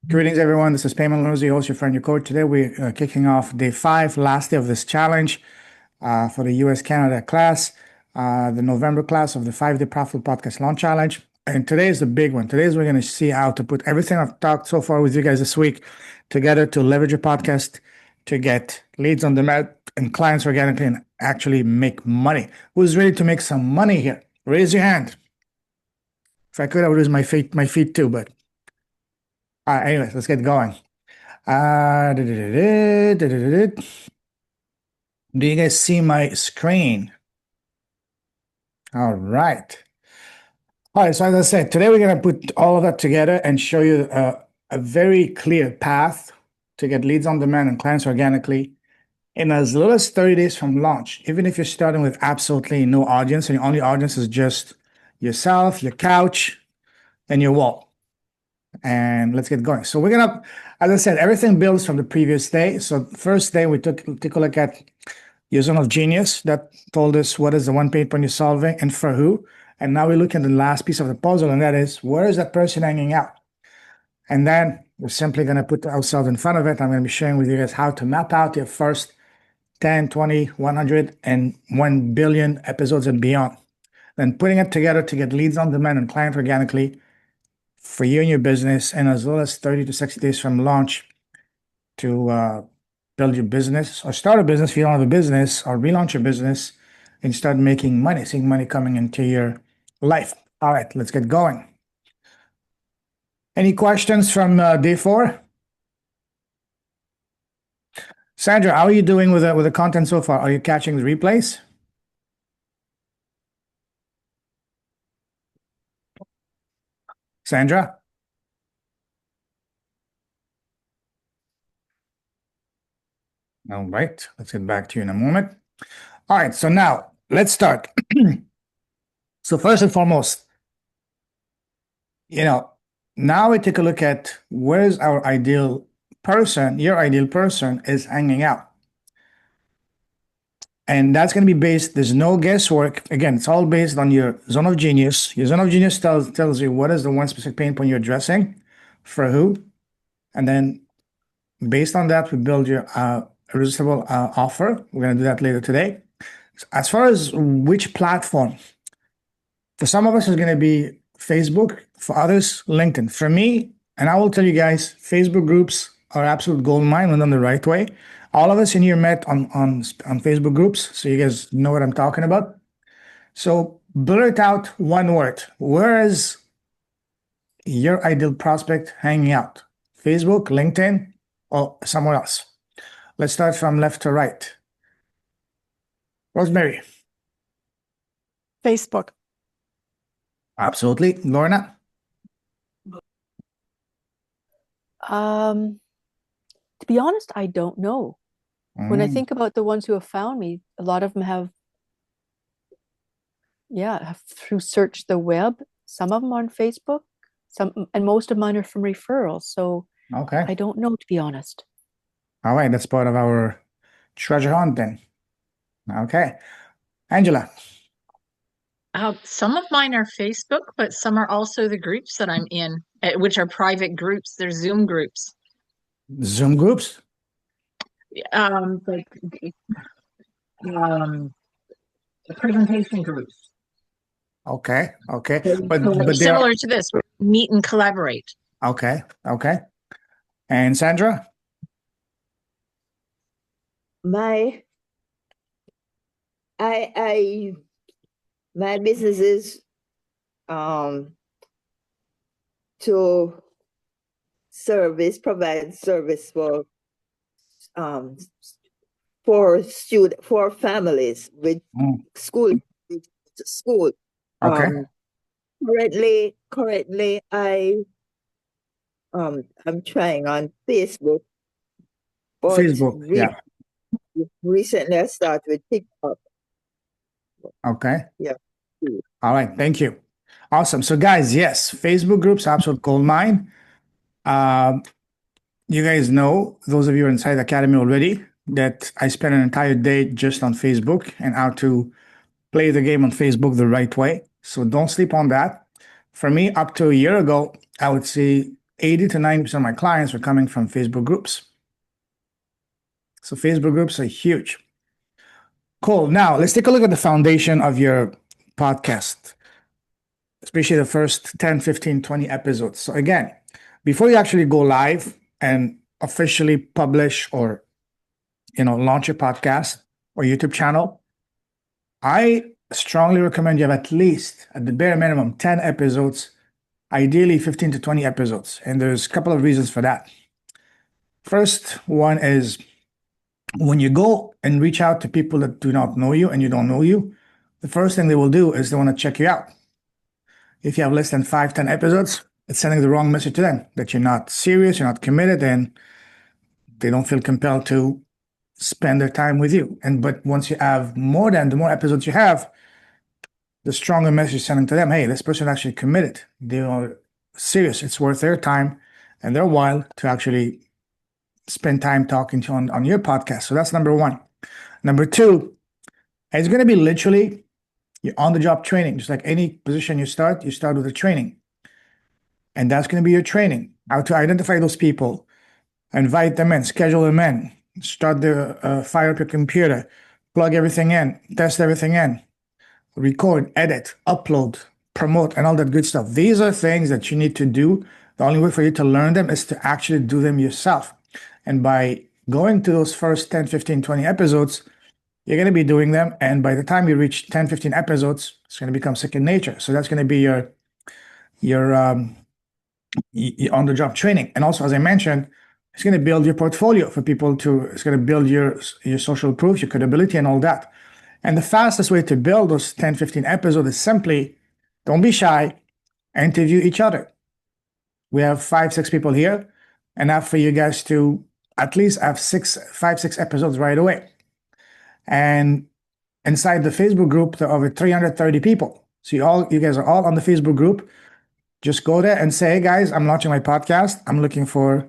Greetings, everyone. This is Payman Lunazi, host, your friend, your coach. Today, we're kicking off day 5, last day of this challenge for the US Canada class, the November class of the 5-day Profitable Podcast Launch Challenge. And today is the big one. Today, we're going to see how to put everything I've talked so far with you guys this week together to leverage your podcast to get leads on demand and clients organically and actually make money. Who's ready to make some money here? Raise your hand. If I could, I would use my feet too, but anyways, let's get going. Do you guys see my screen? All right. All right, so as I said, today we're going to put all of that together and show you a very clear path to get leads on demand and clients organically in as little as 30 days from launch. Even if you're starting with absolutely no audience and your only audience is just yourself, your couch, and your wall. And let's get going. So we're gonna, as I said, everything builds from the previous day. So first day we took a look at your zone of genius that told us what is the one pain point you're solving and for who. And now we look at the last piece of the puzzle, and that is where is that person hanging out? And then we're simply gonna put ourselves in front of it. I'm gonna be sharing with you guys how to map out your first 10, 20, 100, and 1 billion episodes and beyond. Then putting it together to get leads on demand and client organically for you and your business, and as well as 30 to 60 days from launch to build your business or start a business if you don't have a business, or relaunch your business and start making money, seeing money coming into your life. All right, let's get going. Any questions from day 4? Sandra, how are you doing with the content so far? Are you catching the replays? Sandra? All right, let's get back to you in a moment. All right, so now let's start. So first and foremost, now we take a look at where's our ideal person, your ideal person is hanging out. And that's going to be based, there's no guesswork. Again, it's all based on your zone of genius. Your zone of genius tells you what is the one specific pain point you're addressing, for who. And then based on that, we build your irresistible offer. We're going to do that later today. As far as which platform, for some of us, it's going to be Facebook. For others, LinkedIn. For me, and I will tell you guys, Facebook groups are absolute gold mine when done the right way. All of us in here met on Facebook groups, so you guys know what I'm talking about. So blurt out one word. Where is your ideal prospect hanging out? Facebook, LinkedIn, or somewhere else? Let's start from left to right. Rosemary. Facebook. Absolutely. Lorna? To be honest, I don't know. When I think about the ones who have found me, a lot of them have through search the web. Some of them on Facebook, and most of mine are from referrals. So Okay. I don't know, to be honest. All right, that's part of our treasure hunt then. Okay. Angela. Some of mine are Facebook, but some are also the groups that I'm in, which are private groups. They're Zoom groups. Zoom groups? Like presentation groups. Okay. But similar to this, meet and collaborate. Okay. And Sandra? My business is to provide service for families with school. Okay. Currently I'm trying on Facebook. But Facebook, recently I started with TikTok. Okay. Yeah. All right. Thank you. Awesome. So guys, yes, Facebook groups, absolute gold mine. You guys know, those of you inside the Academy already, that I spent an entire day just on Facebook and how to play the game on Facebook the right way. So don't sleep on that. For me, up to a year ago, I would see 80 to 90% of my clients were coming from Facebook groups. So Facebook groups are huge. Cool. Now let's take a look at the foundation of your podcast, especially the first 10, 15, 20 episodes. So again, before you actually go live and officially publish or launch your podcast or YouTube channel, I strongly recommend you have at least, at the bare minimum, 10 episodes, ideally 15 to 20 episodes. And there's a couple of reasons for that. First one is when you go and reach out to people that do not know you and you don't know you, the first thing they will do is they want to check you out. If you have less than 5, 10 episodes, it's sending the wrong message to them that you're not serious, you're not committed, and they don't feel compelled to spend their time with you. But once you have the more episodes you have, the stronger message sending to them, hey, this person actually committed. They are serious. It's worth their time and their while to actually spend time talking to you on your podcast. So that's number one. Number two, it's going to be literally your on-the-job training. Just like any position you start with a training. And that's going to be your training. How to identify those people, invite them in, schedule them in, start fire up your computer, plug everything in, test everything in, record, edit, upload, promote, and all that good stuff. These are things that you need to do. The only way for you to learn them is to actually do them yourself. And by going to those first 10, 15, 20 episodes, you're going to be doing them. And by the time you reach 10, 15 episodes, it's going to become second nature. So that's going to be your on-the-job training. And also, as I mentioned, it's going to build your portfolio for people it's going to build your social proof, your credibility, and all that. And the fastest way to build those 10, 15 episodes is simply don't be shy, interview each other. We have 5, 6 people here, enough for you guys to at least have 5, 6 episodes right away. And inside the Facebook group, there are over 330 people. So you guys are all on the Facebook group. Just go there and say, hey guys, I'm launching my podcast. I'm looking for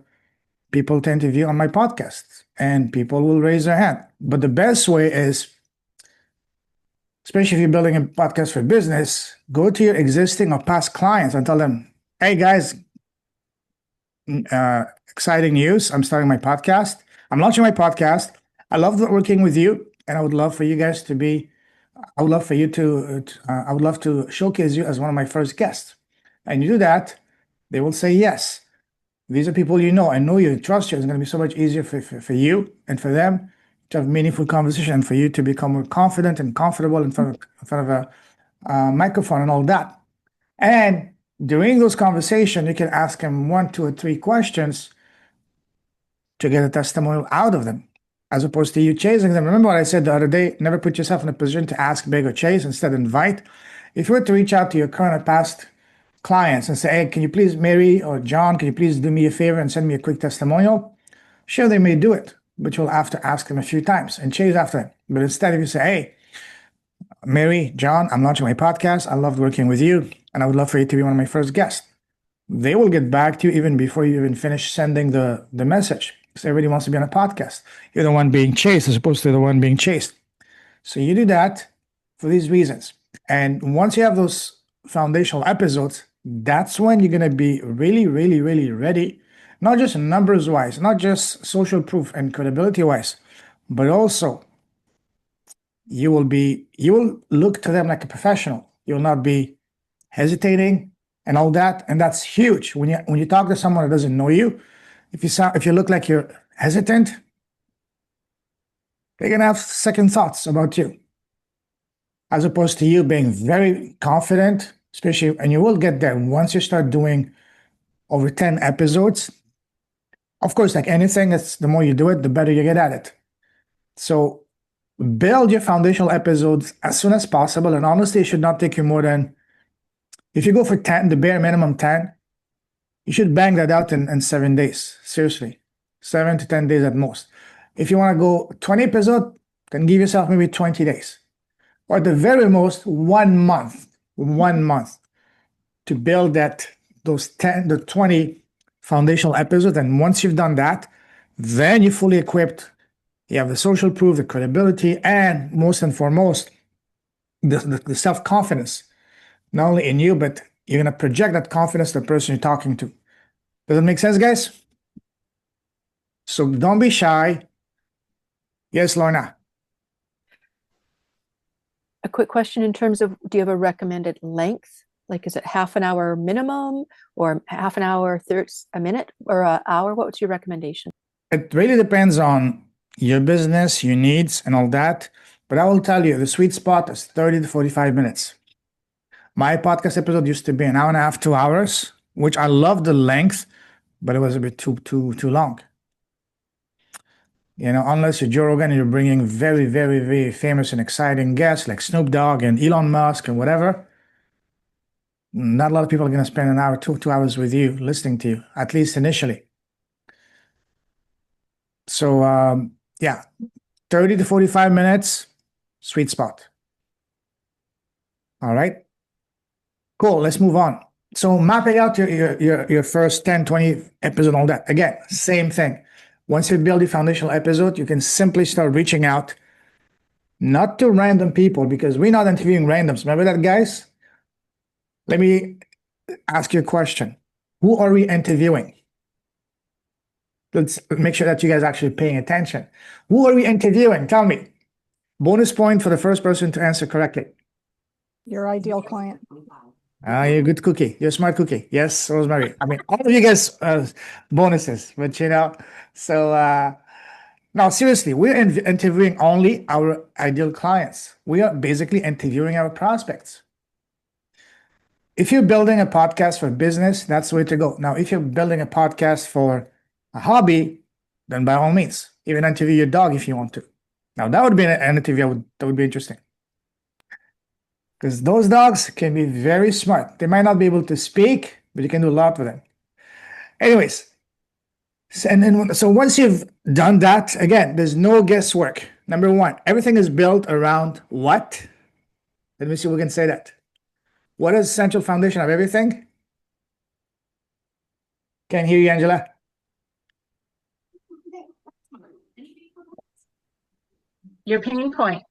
people to interview on my podcast. And people will raise their hand. But the best way is, especially if you're building a podcast for business, go to your existing or past clients and tell them, hey guys, exciting news. I'm starting my podcast. I'm launching my podcast. I love working with you. And I would love for you guys I would love to showcase you as one of my first guests. And you do that, they will say yes. These are people you know and know you and trust you. It's going to be so much easier for you and for them to have meaningful conversation and for you to become more confident and comfortable in front of a microphone and all that. And during those conversations, you can ask them 1, 2, or 3 questions to get a testimonial out of them, as opposed to you chasing them. Remember what I said the other day? Never put yourself in a position to ask, beg, or chase. Instead, invite. If you were to reach out to your current or past clients and say, hey, can you please, Mary or John, can you please do me a favor and send me a quick testimonial? Sure, they may do it, but you'll have to ask them a few times and chase after them. But instead, if you say, hey, Mary, John, I'm launching my podcast. I loved working with you, and I would love for you to be one of my first guests. They will get back to you even before you even finish sending the message, because everybody wants to be on a podcast. You're the one being chased as opposed to the one being chased. So you do that for these reasons. And once you have those foundational episodes, that's when you're going to be really, really, really ready, not just numbers wise, not just social proof and credibility wise, but also you will look to them like a professional. You'll not be hesitating and all that. And that's huge. When you talk to someone that doesn't know you, if you look like you're hesitant, they're going to have second thoughts about you, as opposed to you being very confident, especially, and you will get there once you start doing over 10 episodes. Of course, like anything, the more you do it, the better you get at it. So build your foundational episodes as soon as possible. And honestly, it should not take you more than, if you go for 10, the bare minimum 10, you should bang that out in 7 days. Seriously, 7 to 10 days at most. If you want to go 20 episodes, then give yourself maybe 20 days. Or at the very most, 1 month. 1 month to build those 10 to 20 foundational episodes. And once you've done that, then you're fully equipped. You have the social proof, the credibility, and most and foremost, the self-confidence, not only in you, but you're going to project that confidence to the person you're talking to. Does it make sense, guys? So don't be shy. Yes, Lorna. A quick question in terms of, do you have a recommended length? Like, is it half an hour minimum or half an hour, a minute or an hour? What's your recommendation? It really depends on your business, your needs, and all that. But I will tell you, the sweet spot is 30 to 45 minutes. My podcast episode used to be an hour and a half, 2 hours, which I love the length, but it was a bit too long. Unless you're Joe Rogan and you're bringing very, very, very famous and exciting guests like Snoop Dogg and Elon Musk and whatever, not a lot of people are going to spend an hour, 2 hours with you, listening to you, at least initially. So, yeah, 30 to 45 minutes, sweet spot. All right. Cool. Let's move on. So mapping out your first 10, 20 episode, all that. Again, same thing. Once you build your foundational episode, you can simply start reaching out, not to random people, because we're not interviewing randoms. Remember that, guys? Let me ask you a question. Who are we interviewing? Let's make sure that you guys are actually paying attention. Who are we interviewing? Tell me. Bonus point for the first person to answer correctly. Your ideal client. You're a good cookie. You're a smart cookie. Yes, Rosemary. I mean, all of you guys bonuses, but so no, seriously, we're interviewing only our ideal clients. We are basically interviewing our prospects. If you're building a podcast for business, that's the way to go. Now, if you're building a podcast for a hobby, then by all means, even interview your dog if you want to. Now, that would be an interview that would be interesting. Because those dogs can be very smart. They might not be able to speak, but you can do a lot with them. Anyways, so once you've done that, again, there's no guesswork. Number one, everything is built around what? Let me see if we can say that. What is the central foundation of everything? Can't hear you, Angela. Your pain point.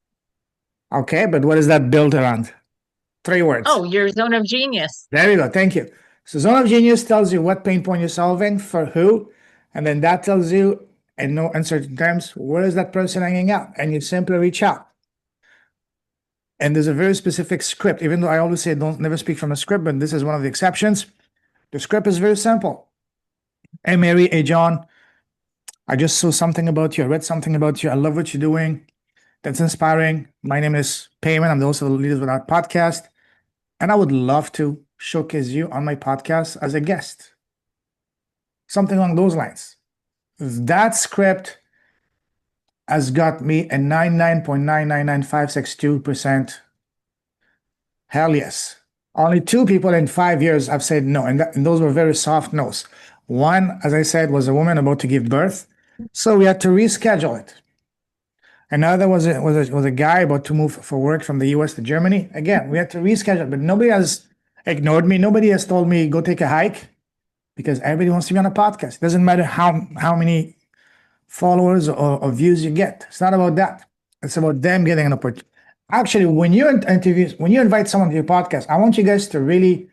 Okay, but what is that built around? 3 words. Oh, your zone of genius. There you go. Thank you. So zone of genius tells you what pain point you're solving for who, and then that tells you, in no uncertain terms, where is that person hanging out, and you simply reach out. And there's a very specific script, even though I always say don't never speak from a script, but this is one of the exceptions. The script is very simple. Hey, Mary. Hey, John. I just saw something about you. I read something about you. I love what you're doing. That's inspiring. My name is Payman. I'm also the Leaders Without podcast. And I would love to showcase you on my podcast as a guest. Something along those lines. That script has got me a 99.999562%. Hell yes. Only 2 people in 5 years have said no, and those were very soft no's. One, as I said, was a woman about to give birth, so we had to reschedule it. Another was a guy about to move for work from the US to Germany. Again, we had to reschedule, but nobody has ignored me. Nobody has told me go take a hike, because everybody wants to be on a podcast. It doesn't matter how many followers or views you get. It's not about that. It's about them getting an opportunity. Actually, when you invite someone to your podcast, I want you guys to really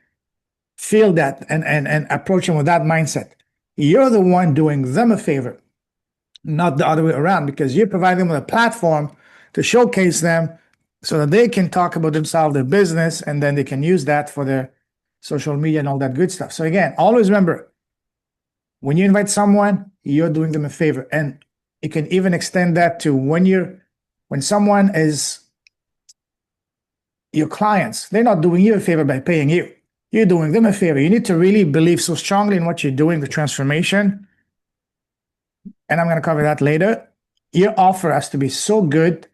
feel that and approach them with that mindset. You're the one doing them a favor, not the other way around, because you're providing them with a platform to showcase them so that they can talk about themselves, their business, and then they can use that for their social media and all that good stuff. So again, always remember, when you invite someone, you're doing them a favor. And you can even extend that to when someone is your clients, they're not doing you a favor by paying you. You're doing them a favor. You need to really believe so strongly in what you're doing, the transformation. And I'm going to cover that later. Your offer has to be so good.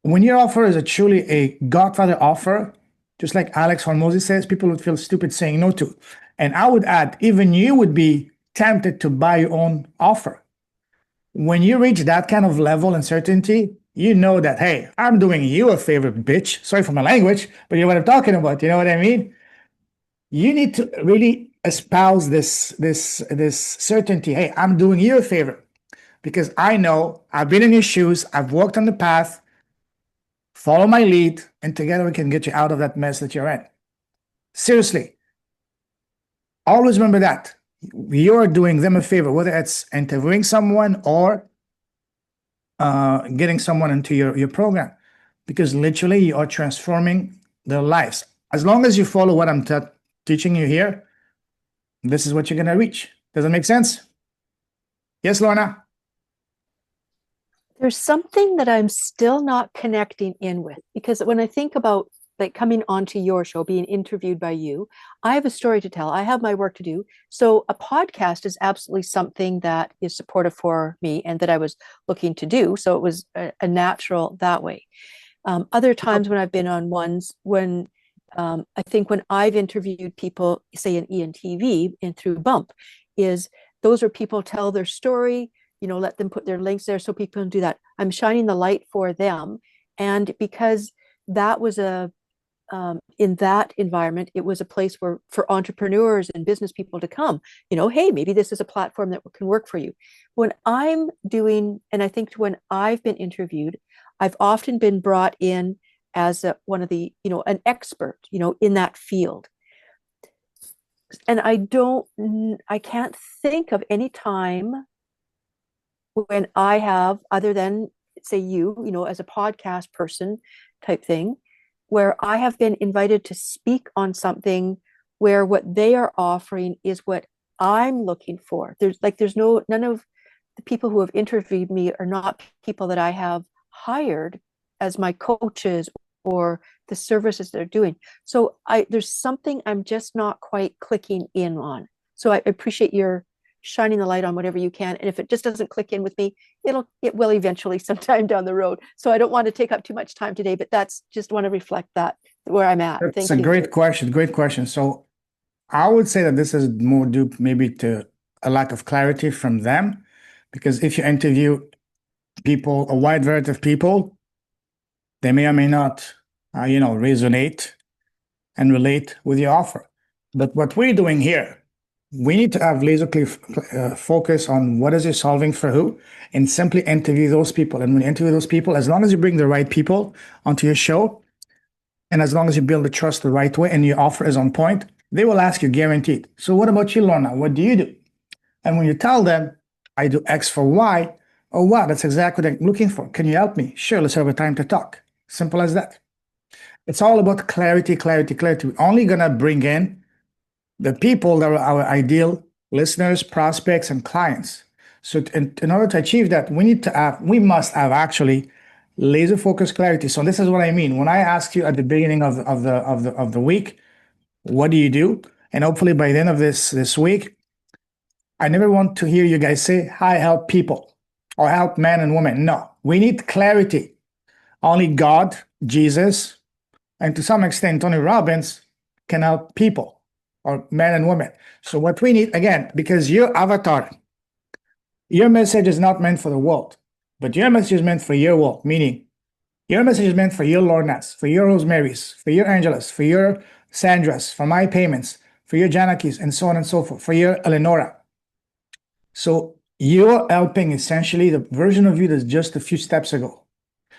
When your offer is truly a Godfather offer, just like Alex Hormozy says, people would feel stupid saying no to. And I would add, even you would be tempted to buy your own offer. When you reach that kind of level and certainty, you know that, hey, I'm doing you a favor, bitch. Sorry for my language, but you know what I'm talking about. You know what I mean? You need to really espouse this certainty. Hey, I'm doing you a favor because I know I've been in your shoes. I've walked on the path. Follow my lead, and together we can get you out of that mess that you're in. Seriously. Always remember that. you're doing them a favor, whether it's interviewing someone or getting someone into your program, because literally you are transforming their lives. As long as you follow what I'm teaching you here, this is what you're going to reach. Does it make sense? Yes, Lorna? There's something that I'm still not connecting in with, because when I think about like coming onto your show, being interviewed by you, I have a story to tell. I have my work to do. So a podcast is absolutely something that is supportive for me and that I was looking to do. So it was a natural that way. Other times when I've been on ones when I think when I've interviewed people, say in ENTV and through Bump, is those are people tell their story, let them put their links there so people can do that. I'm shining the light for them. And because that was in that environment, it was a place where for entrepreneurs and business people to come, hey, maybe this is a platform that can work for you. When I'm doing, and I think when I've been interviewed, I've often been brought in as one of the, an expert, in that field. And I can't think of any time when I have, other than say you, as a podcast person type thing, where I have been invited to speak on something where what they are offering is what I'm looking for. None of the people who have interviewed me are not people that I have hired as my coaches or the services they're doing. So there's something I'm just not quite clicking in on. So I appreciate your shining the light on whatever you can. And if it just doesn't click in with me, it will eventually sometime down the road. So I don't want to take up too much time today, but that's just want to reflect that where I'm at. It's Thank a you. great question. Great question. So I would say that this is more due maybe to a lack of clarity from them, because if you interview people, a wide variety of people, they may or may not, resonate and relate with your offer. But what we're doing here, we need to have laser clear focus on what is it solving for who, and simply interview those people. And when you interview those people, as long as you bring the right people onto your show, and as long as you build the trust the right way and your offer is on point, they will ask you guaranteed. So what about you, Lorna? What do you do? And when you tell them, I do X for Y, oh wow, that's exactly what I'm looking for. Can you help me? Sure, let's have a time to talk. Simple as that. It's all about clarity, clarity, clarity. We're only gonna bring in the people that are our ideal listeners, prospects, and clients. So in order to achieve that, we must have actually laser focused clarity. So this is what I mean. When I ask you at the beginning of the week, what do you do? And hopefully by the end of this week, I never want to hear you guys say, I help people or help men and women. No, we need clarity. Only God, Jesus, and to some extent, Tony Robbins can help people or men and women. So what we need, again, because your avatar, your message is not meant for the world, but your message is meant for your world, meaning your message is meant for your Lornas, for your Rosemary's, for your Angelas, for your Sandras, for my payments, for your Janakis, and so on and so forth, for your Eleonora. So you're helping essentially the version of you that's just a few steps ago,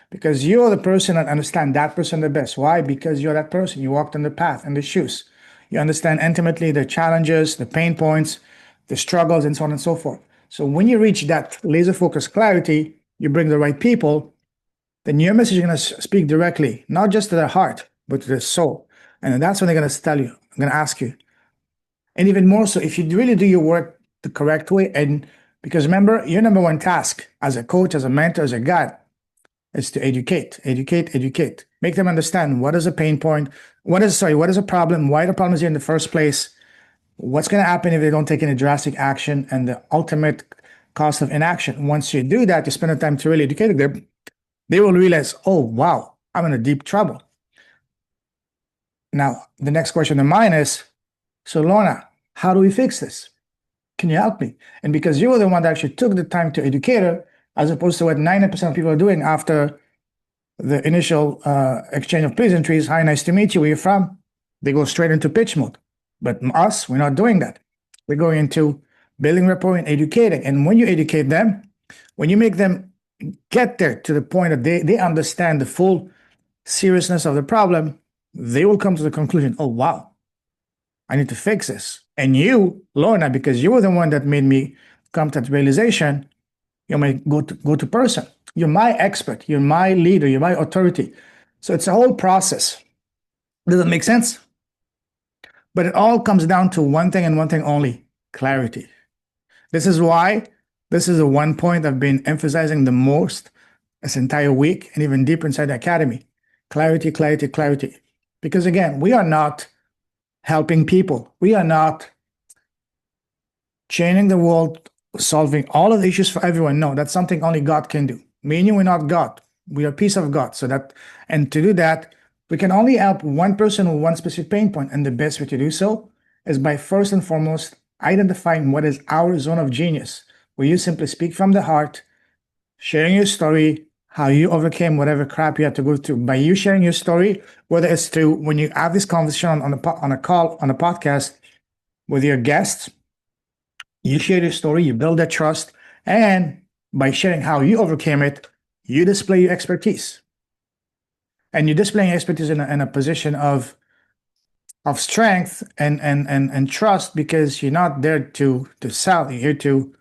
because you're the person that understands that person the best. Why? Because you're that person. You walked in the path and the shoes. You understand intimately the challenges, the pain points, the struggles, and so on and so forth. So when you reach that laser focused clarity, you bring the right people, then your message is going to speak directly, not just to their heart, but to their soul. And that's when they're going to tell you, I'm going to ask you. And even more so, if you really do your work the correct way, and because remember, your number one task as a coach, as a mentor, as a guide, is to educate, educate, educate. Make them understand what is a pain point, what is a problem, why the problem is here in the first place, what's going to happen if they don't take any drastic action, and the ultimate cost of inaction. Once you do that, you spend the time to really educate them, they will realize, oh, wow, I'm in a deep trouble. Now, the next question of mine is, so Lorna, how do we fix this? Can you help me? And because you were the one that actually took the time to educate her, as opposed to what 90% of people are doing after the initial exchange of pleasantries, hi, nice to meet you, where you're from, they go straight into pitch mode. But us, we're not doing that. We're going into building rapport and educating. And when you educate them, when you make them get there to the point that they understand the full seriousness of the problem, they will come to the conclusion, oh, wow, I need to fix this. And you, Lorna, because you were the one that made me come to that realization, you're my go-to person. You're my expert. You're my leader. You're my authority. So it's a whole process. Does that make sense? But it all comes down to one thing and one thing only: clarity. This is why this is the one point I've been emphasizing the most this entire week and even deeper inside the academy. Clarity, clarity, clarity. Because again, we are not helping people. We are not changing the world, solving all of the issues for everyone. No, that's something only God can do. Me and you, we're not God. We are a piece of God. And to do that, we can only help one person with one specific pain point. And the best way to do so is by first and foremost identifying what is our zone of genius, where you simply speak from the heart, sharing your story, how you overcame whatever crap you had to go through. By you sharing your story, whether it's through when you have this conversation on a call, on a podcast with your guests, you share your story, you build that trust, and by sharing how you overcame it, you display your expertise. And you're displaying expertise in a position of strength and trust, because you're not there to sell, you're here to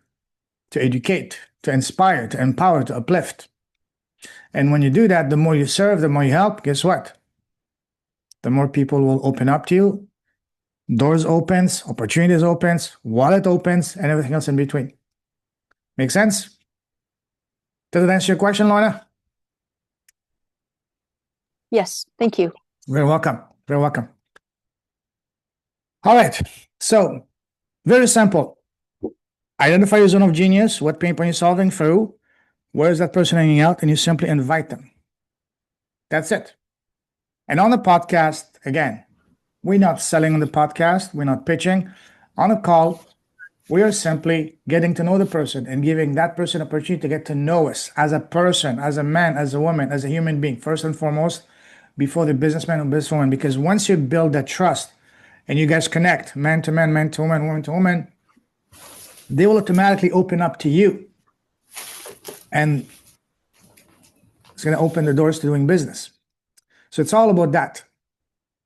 educate, to inspire, to empower, to uplift. And when you do that, the more you serve, the more you help, guess what? The more people will open up to you. Doors opens, opportunities opens, wallet opens, and everything else in between. Make sense? Does that answer your question, Lorna? Yes, thank you. Very welcome. Very welcome. All right. So, very simple. Identify your zone of genius, what pain point you're solving through, where is that person hanging out, and you simply invite them. That's it. And on the podcast, again, we're not selling on the podcast, we're not pitching. On a call, we are simply getting to know the person and giving that person an opportunity to get to know us as a person, as a man, as a woman, as a human being, first and foremost, before the businessman or businesswoman. Because once you build that trust and you guys connect, man to man to woman, they will automatically open up to you. And it's going to open the doors to doing business. So it's all about that: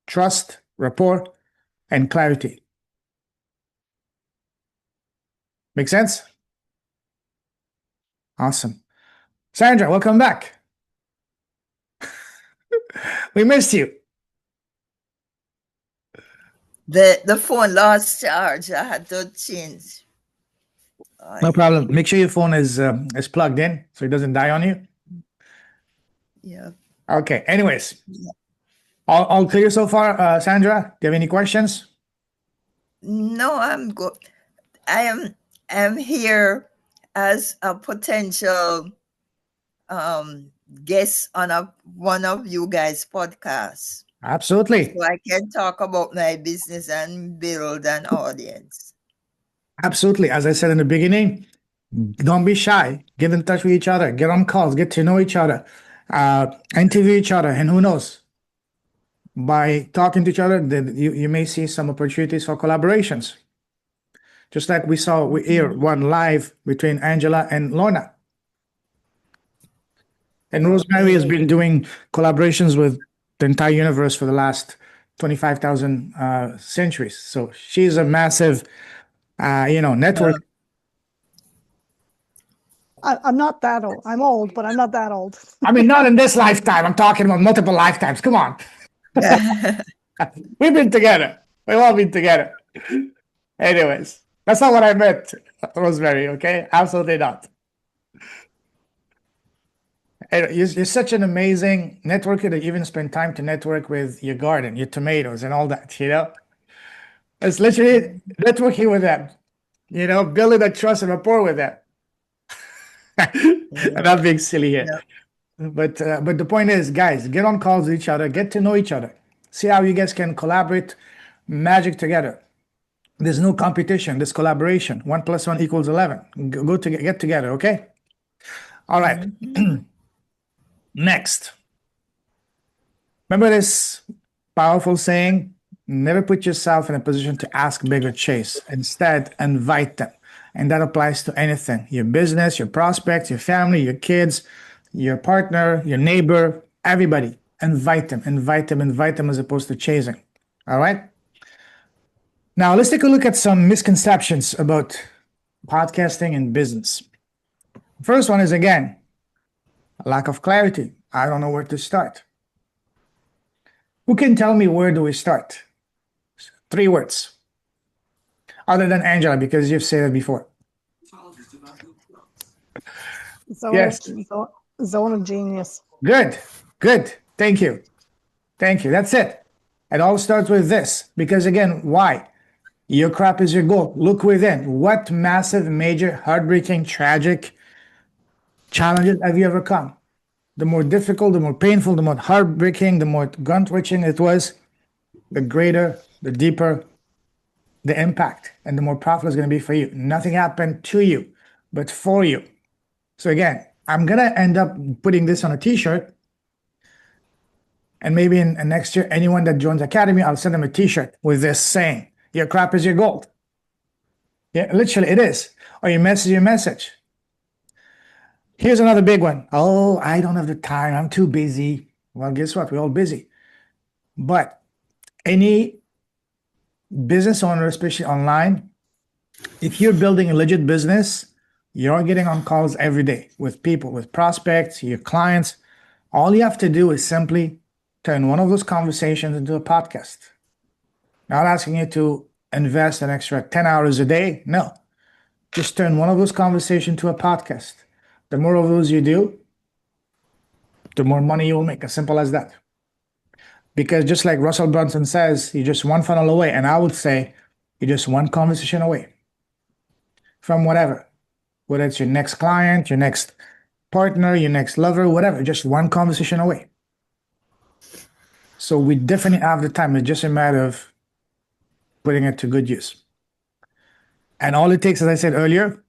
trust, rapport, and clarity. Make sense? Awesome. Sandra, welcome back. We missed you. The phone lost charge. I had to change. No problem. Make sure your phone is plugged in so it doesn't die on you. Yeah. Okay. Anyways, all clear so far, Sandra? Do you have any questions? No, I'm good. I'm here as a potential guest on one of you guys' podcasts. Absolutely. So I can talk about my business and build an audience. Absolutely. As I said in the beginning, don't be shy. Get in touch with each other. Get on calls. Get to know each other. Interview each other. And who knows? By talking to each other, you may see some opportunities for collaborations. Just like we hear one live between Angela and Lorna. And Rosemary has been doing collaborations with the entire universe for the last 25,000 centuries. So she's a massive, network. I'm not that old. I'm old, but I'm not that old. I mean, not in this lifetime. I'm talking about multiple lifetimes. Come on. We've been together. We've all been together. Anyways, that's not what I meant, Rosemary, okay? Absolutely not. And you're such an amazing networker that you even spend time to network with your garden, your tomatoes, and all that, It's literally networking with them, building that trust and rapport with them. I'm not being silly here. But the point is, guys, get on calls with each other, get to know each other, see how you guys can collaborate, magic together. There's no competition, there's collaboration. 1 + 1 = 11. Get together, okay? All right. Next. Remember this powerful saying: never put yourself in a position to ask, beg, or chase. Instead, invite them. And that applies to anything: your business, your prospects, your family, your kids, your partner, your neighbor, everybody. Invite them as opposed to chasing. All right? Now, let's take a look at some misconceptions about podcasting and business. First one is, again, lack of clarity. I don't know where to start. Who can tell me where do we start? 3 words. Other than Angela, because you've said it before. Yes. Zone of genius. Good. Good. Thank you. Thank you. That's it. It all starts with this. Because again, why? Your crap is your goal. Look within. What massive, major, heartbreaking, tragic challenges have you overcome? The more difficult, the more painful, the more heartbreaking, the more gut-wrenching it was, the greater, the deeper the impact, and the more profitable it's going to be for you. Nothing happened to you, but for you. So again, I'm going to end up putting this on a t-shirt, and maybe in next year, anyone that joins Academy, I'll send them a t-shirt with this saying, your crap is your gold. Yeah, literally it is. Or your message is your message. Here's another big one. Oh, I don't have the time. I'm too busy. Well, guess what? We're all busy. But any business owner, especially online, if you're building a legit business, you're getting on calls every day with people, with prospects, your clients. All you have to do is simply turn one of those conversations into a podcast. Not asking you to invest an extra 10 hours a day. No, just turn one of those conversations to a podcast. The more of those you do, the more money you'll make. As simple as that. Because just like Russell Brunson says, you're just one funnel away. And I would say you're just one conversation away from whatever. Whether it's your next client, your next partner, your next lover, whatever. Just one conversation away. So we definitely have the time. It's just a matter of putting it to good use. And all it takes, as I said earlier,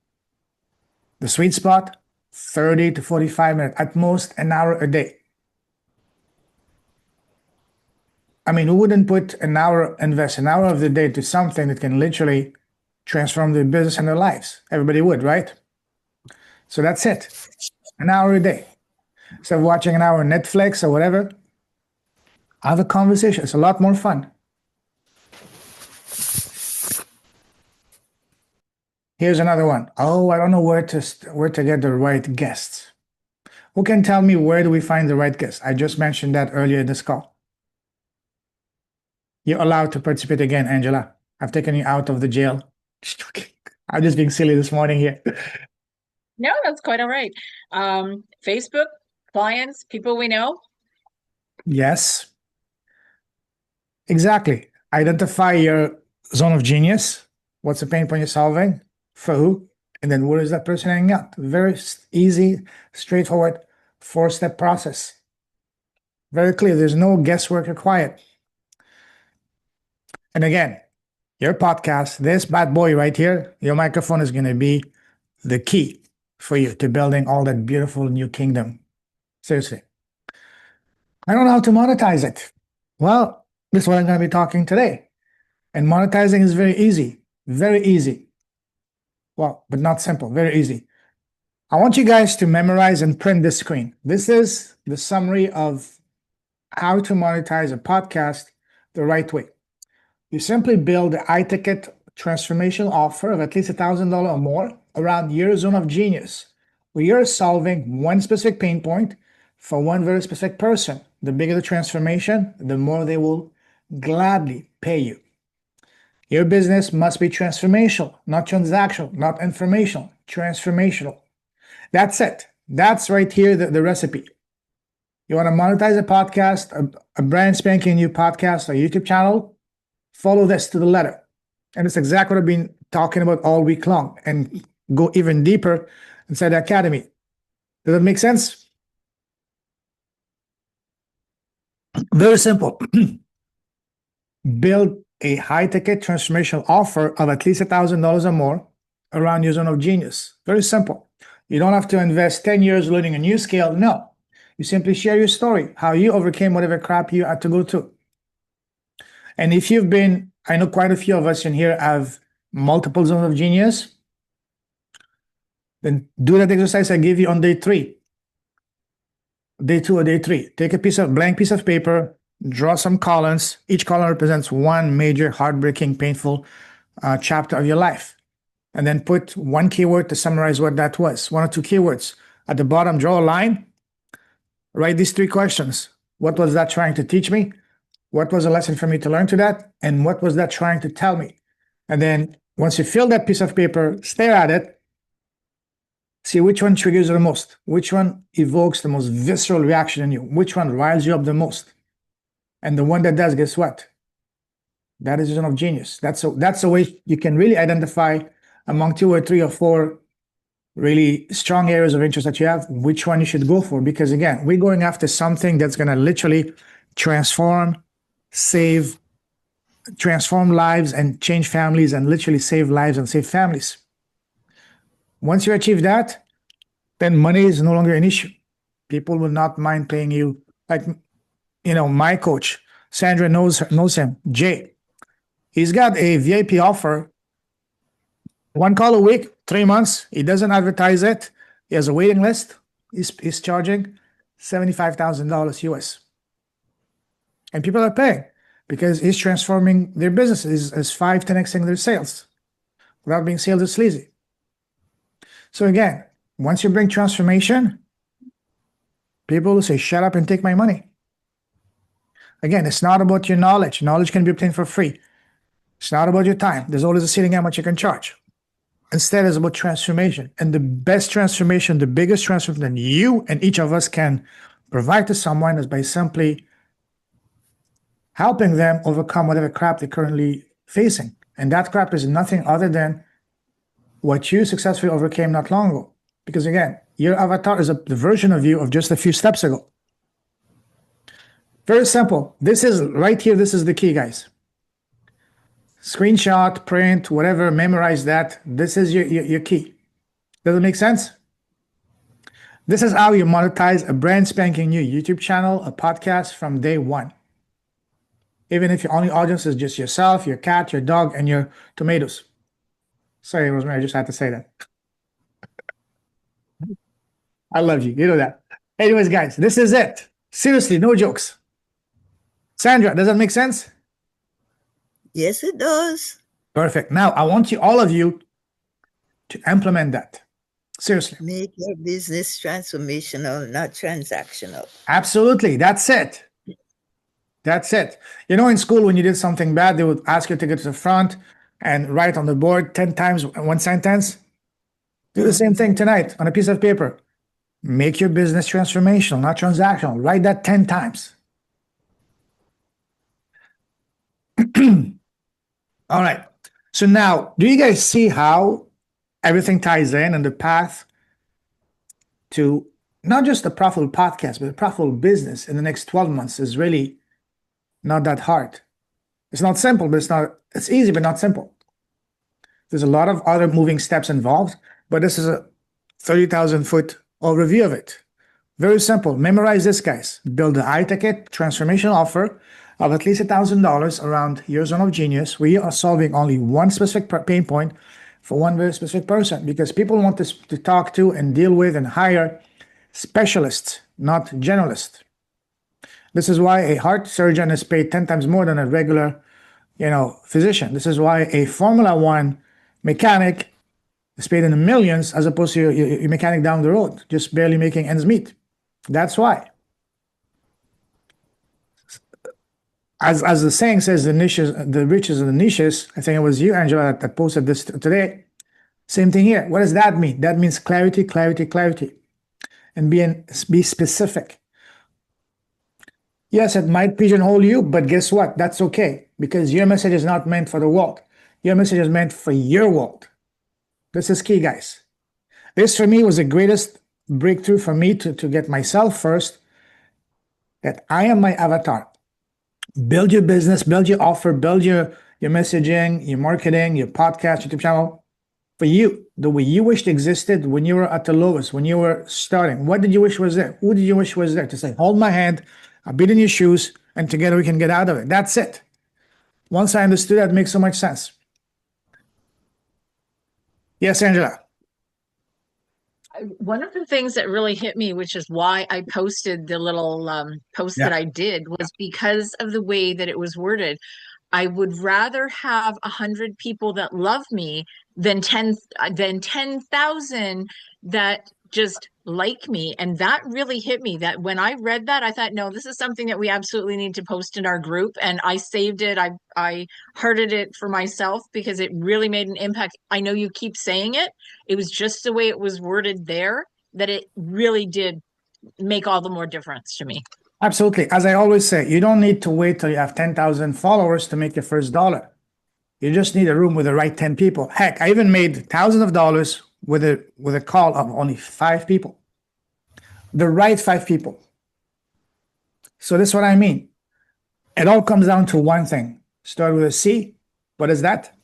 the sweet spot, 30 to 45 minutes, at most an hour a day. I mean, who wouldn't put an hour, invest an hour of the day to something that can literally transform their business and their lives? Everybody would, right? So that's it. An hour a day. Instead of watching an hour on Netflix or whatever, have a conversation. It's a lot more fun. Here's another one. Oh, I don't know where to get the right guests. Who can tell me where do we find the right guests? I just mentioned that earlier in this call. You're allowed to participate again, Angela. I've taken you out of the jail. I'm just being silly this morning here. No, that's quite all right. Facebook, clients, people we know. Yes, exactly. Identify your zone of genius. What's the pain point you're solving? For who? And then where is that person hanging out? Very easy, straightforward, 4-step process. Very clear. There's no guesswork required. And again, your podcast, this bad boy right here, your microphone is going to be the key for you to building all that beautiful new kingdom. Seriously. I don't know how to monetize it. Well, this is what I'm going to be talking today. And monetizing is very easy. Very easy. Well, but not simple. Very easy. I want you guys to memorize and print this screen. This is the summary of how to monetize a podcast the right way. You simply build a high-ticket transformational offer of at least $1,000 or more around your zone of genius, where you're solving one specific pain point for one very specific person. The bigger the transformation, the more they will gladly pay you. Your business must be transformational, not transactional, not informational, transformational. That's it. That's right here, the recipe. You want to monetize a podcast, a brand spanking new podcast or YouTube channel? Follow this to the letter. And it's exactly what I've been talking about all week long, and go even deeper inside the academy. Does that make sense? Very simple. Build a high-ticket transformational offer of at least $1,000 or more around your zone of genius. Very simple. You don't have to invest 10 years learning a new skill. No. You simply share your story, how you overcame whatever crap you had to go through. And if you've been, I know quite a few of us in here have multiple zones of genius, then do that exercise I gave you on day 3. Day 2 or day 3. Take a blank piece of paper, draw some columns. Each column represents one major, heartbreaking, painful chapter of your life. And then put one keyword to summarize what that was, one or two keywords. At the bottom, draw a line. Write these three questions. What was that trying to teach me? What was a lesson for me to learn to that? And what was that trying to tell me? And then once you fill that piece of paper, stare at it, see which one triggers you the most, which one evokes the most visceral reaction in you, which one riles you up the most. And the one that does, guess what? That is a zone of genius. That's a way you can really identify among 2 or 3 or 4 really strong areas of interest that you have, which one you should go for. Because again, we're going after something that's going to literally transform lives and change families and literally save lives and save families. Once you achieve that, then money is no longer an issue. People will not mind paying you. Like, my coach, Sandra knows him, Jay. He's got a VIP offer, 1 call a week, 3 months. He doesn't advertise it. He has a waiting list. He's charging $75,000 US. And people are paying because he's transforming their businesses as 5-10xing their sales without being sales is sleazy. So again, once you bring transformation, people will say, shut up and take my money. Again, it's not about your knowledge. Knowledge can be obtained for free. It's not about your time. There's always a ceiling how much you can charge. Instead, it's about transformation. And the best transformation, the biggest transformation that you and each of us can provide to someone is by simply helping them overcome whatever crap they're currently facing. And that crap is nothing other than what you successfully overcame not long ago. Because again, your avatar is the version of you of just a few steps ago. Very simple. This is right here. This is the key, guys. Screenshot, print, whatever, memorize that. This is your key. Does it make sense? This is how you monetize a brand spanking new YouTube channel, a podcast from day one. Even if your only audience is just yourself, your cat, your dog, and your tomatoes. Sorry, Rosemary, I just had to say that. I love you. You know that. Anyways, guys, this is it. Seriously, no jokes. Sandra, does that make sense? Yes, it does. Perfect. Now, I want all of you to implement that. Seriously. Make your business transformational, not transactional. Absolutely. That's it. That's it. In school, when you did something bad, they would ask you to get to the front and write on the board 10 times one sentence. Do the same thing tonight on a piece of paper. Make your business transformational, not transactional. Write that 10 times. All right. So now, do you guys see how everything ties in and the path to not just a profitable podcast, but a profitable business in the next 12 months is really not that hard. It's not simple, but it's easy, but not simple. There's a lot of other moving steps involved, but this is a 30,000-foot overview of it. Very simple. Memorize this, guys. Build a high-ticket transformational offer of at least $1,000 around your zone of genius, where you are solving only one specific pain point for one very specific person, because people want to talk to and deal with and hire specialists, not generalists. This is why a heart surgeon is paid 10 times more than a regular, physician. This is why a Formula One mechanic is paid in the millions as opposed to your mechanic down the road, just barely making ends meet. That's why. As the saying says, the riches are the niches. I think it was you, Angela, that posted this today. Same thing here. What does that mean? That means clarity, clarity, clarity. And be specific. Yes, it might pigeonhole you, but guess what? That's okay, because your message is not meant for the world. Your message is meant for your world. This is key, guys. This, for me, was the greatest breakthrough for me to get myself first, that I am my avatar. Build your business, build your offer, build your messaging, your marketing, your podcast, YouTube channel for you, the way you wished existed when you were at the lowest, when you were starting. What did you wish was there? Who did you wish was there? To say, hold my hand, I'll be in your shoes, and together we can get out of it. That's it. Once I understood that, it makes so much sense. Yes, Angela. One of the things that really hit me, which is why I posted the little post Yeah. that I did, was because of the way that it was worded. I would rather have 100 people that love me than 10,000 that just like me. And that really hit me, that when I read that, I thought, no, this is something that we absolutely need to post in our group. And I saved it. I hearted it for myself because it really made an impact. I know you keep saying it. It was just the way it was worded there that it really did make all the more difference to me. Absolutely. As I always say, you don't need to wait till you have 10,000 followers to make your first dollar. You just need a room with the right 10 people. Heck, I even made thousands of dollars with a call of only 5 people. The right 5 people. So this is what I mean. It all comes down to one thing. Start with a C. What is that?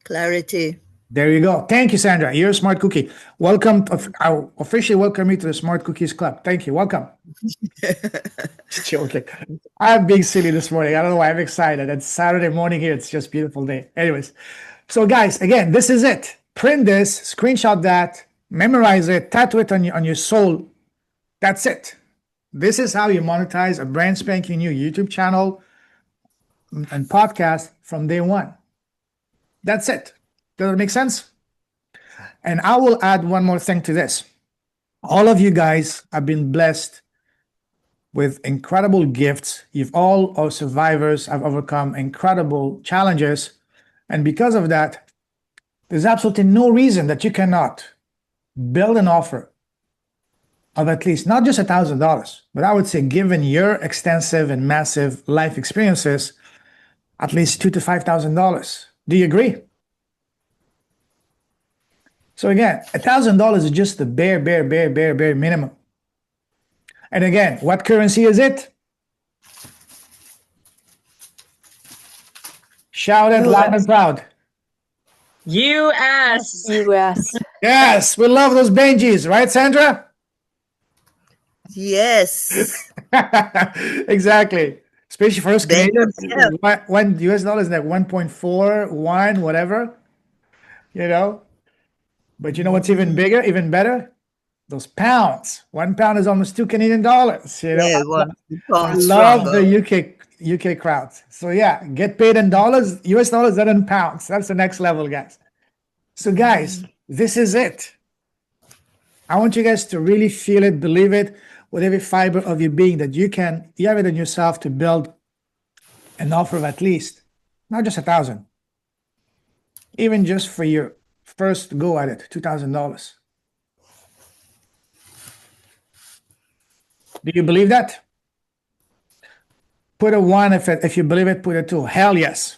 Clarity. There you go. Thank you, Sandra. You're a smart cookie. Welcome. I officially welcome you to the Smart Cookies Club. Thank you. Welcome. Just joking. I'm being silly this morning. I don't know why I'm excited. It's Saturday morning here. It's just a beautiful day. Anyways, so guys, again, this is it. Print this, screenshot that, memorize it, tattoo it on your soul. That's it. This is how you monetize a brand spanking new YouTube channel and podcast from day one. That's it. Does it make sense? And I will add one more thing to this. All of you guys have been blessed with incredible gifts. You've all are survivors, have overcome incredible challenges. And because of that, there's absolutely no reason that you cannot build an offer of at least not just $1,000, but I would say, given your extensive and massive life experiences, at least $2,000 to $5,000. Do you agree? So again, $1,000 is just the bare minimum. And again, what currency is it? Shout it loud and proud. US. US. Yes, we love those Benjis, right, Sandra? Yes. Exactly. Especially for us Better Canadians, help. when US dollars is like 1.41, whatever, you know. But you know what's even bigger, even better? Those pounds. 1 pound is almost 2 Canadian dollars. You know, Yeah, one I pound love the stronger. UK crowds. So yeah, get paid in dollars, US dollars, then in pounds. That's the next level, guys. So guys, this is it. I want you guys to really feel it, believe it, with every fiber of your being that you have it in yourself to build an offer of at least, not just 1,000, even just for your first go at it, $2,000. Do you believe that? Put a 1 if you believe it, put a 2. Hell yes.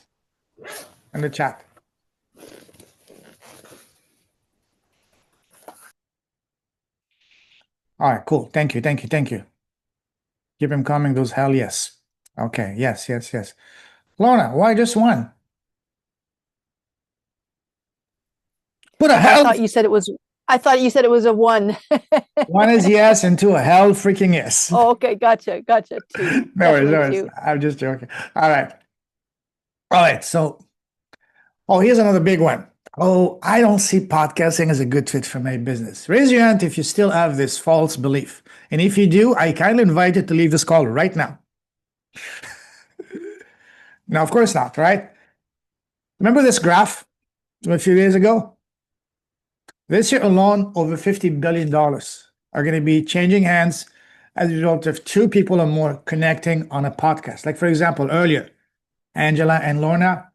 In the chat. All right, cool. Thank you. Keep them coming, those hell yes. Okay, yes. Lorna, why just 1? Put a I hell. thought you said it was a 1. 1 is yes, and 2 a hell freaking yes. Oh, okay, gotcha. 2. No worries. Definitely 2. I'm just joking. All right. So, here's another big one. I don't see podcasting as a good fit for my business. Raise your hand if you still have this false belief. And if you do, I kindly invite you to leave this call right now. Now, of course not, right? Remember this graph from a few days ago? This year alone, over $50 billion are going to be changing hands as a result of 2 people or more connecting on a podcast. Like, for example, earlier, Angela and Lorna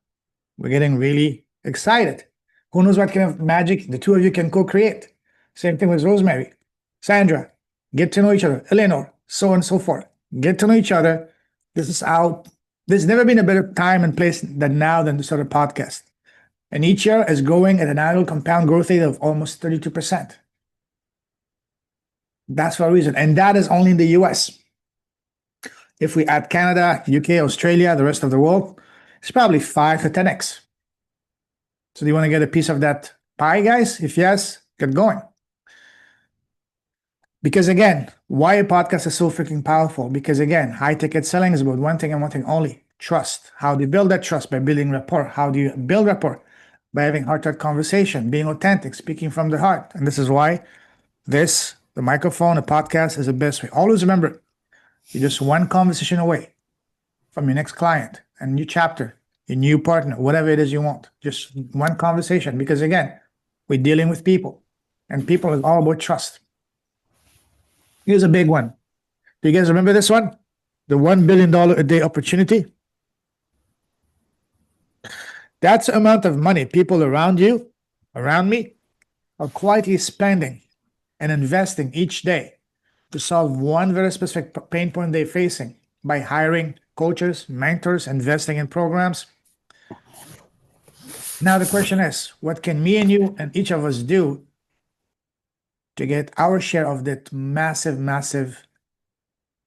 were getting really excited. Who knows what kind of magic the 2 of you can co-create? Same thing with Rosemary, Sandra. Get to know each other. Eleanor, so on and so forth. Get to know each other. There's never been a better time and place than now than to start a podcast. And each year is growing at an annual compound growth rate of almost 32%. That's for a reason. And that is only in the US. If we add Canada, UK, Australia, the rest of the world, it's probably 5 to 10x. So do you want to get a piece of that pie, guys? If yes, get going. Because again, why a podcast is so freaking powerful? Because again, high ticket selling is about one thing and one thing only: trust. How do you build that trust? By building rapport. How do you build rapport? by having heart-to-heart conversation, being authentic, speaking from the heart. And this is why the microphone, the podcast is the best way. Always remember, you're just one conversation away from your next client, a new chapter, your new partner, whatever it is you want. Just one conversation. Because again, we're dealing with people, and people is all about trust. Here's a big one. Do you guys remember this one? The $1 billion a day opportunity. That's the amount of money people around you, around me, are quietly spending and investing each day to solve one very specific pain point they're facing by hiring coaches, mentors, investing in programs. Now the question is, what can me and you and each of us do to get our share of that massive, massive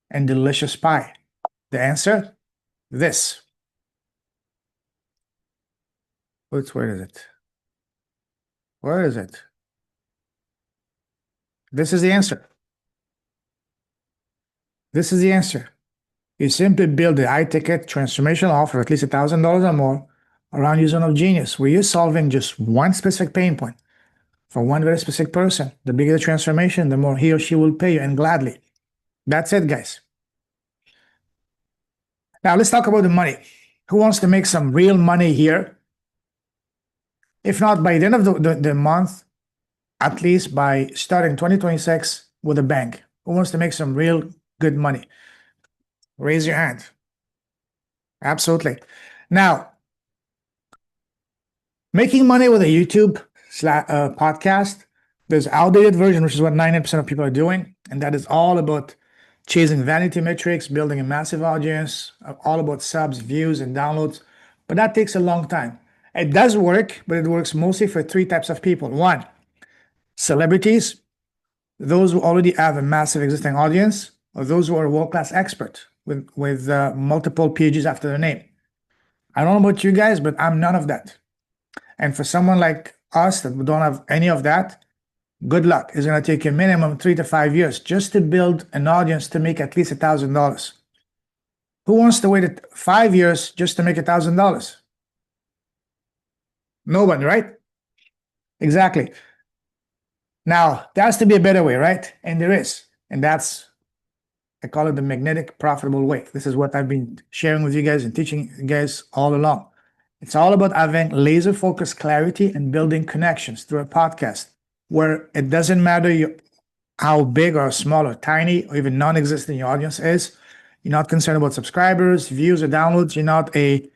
and delicious pie? The answer, this. Where is it? Where is it? This is the answer. This is the answer. You simply build the high-ticket transformational offer, at least $1,000 or more, around your zone of genius, where you're solving just one specific pain point for one very specific person. The bigger the transformation, the more he or she will pay you, and gladly. That's it, guys. Now let's talk about the money. Who wants to make some real money here? If not by the end of the month, at least by starting 2026 with a bang. Who wants to make some real good money? Raise your hand. Absolutely. Now, making money with a YouTube podcast, there's outdated version, which is what 90% of people are doing. And that is all about chasing vanity metrics, building a massive audience, all about subs, views, and downloads. But that takes a long time. It does work, but it works mostly for three types of people. One, celebrities, those who already have a massive existing audience, or those who are world-class experts with multiple PhDs after their name. I don't know about you guys, but I'm none of that. And for someone like us that don't have any of that, good luck. It's going to take a minimum 3 to 5 years just to build an audience to make at least $1,000. Who wants to wait 5 years just to make $1,000? No one, right? Exactly. Now, there has to be a better way, right? And there is. And that's, I call it the magnetic profitable way. This is what I've been sharing with you guys and teaching you guys all along. It's all about having laser focused clarity and building connections through a podcast where it doesn't matter how big or small or tiny or even non-existent your audience is. You're not concerned about subscribers, views, or downloads. You're not a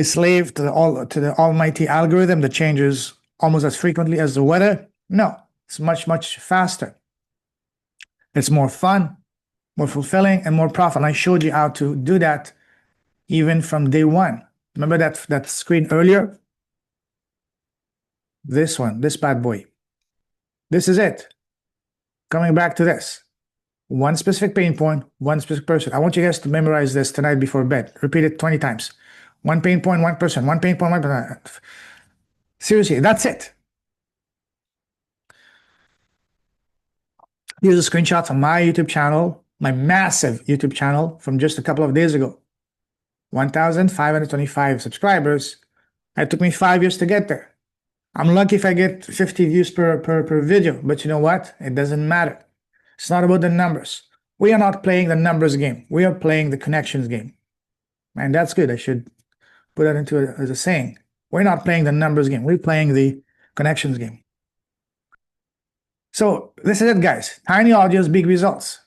slave to the almighty algorithm that changes almost as frequently as the weather. No, it's much, much faster. It's more fun, more fulfilling, and more profitable. I showed you how to do that even from day one. Remember that screen earlier? This one, this bad boy. This is it. Coming back to this. One specific pain point, one specific person. I want you guys to memorize this tonight before bed. Repeat it 20 times. One pain point, one person. One pain point, one person. Seriously, that's it. Here's a screenshot from my YouTube channel, my massive YouTube channel from just a couple of days ago. 1,525 subscribers. It took me 5 years to get there. I'm lucky if I get 50 views per video, but you know what? It doesn't matter. It's not about the numbers. We are not playing the numbers game. We are playing the connections game. And that's good. I should put that into as a saying. We're not playing the numbers game. We're playing the connections game. So this is it, guys. Tiny audience, big results.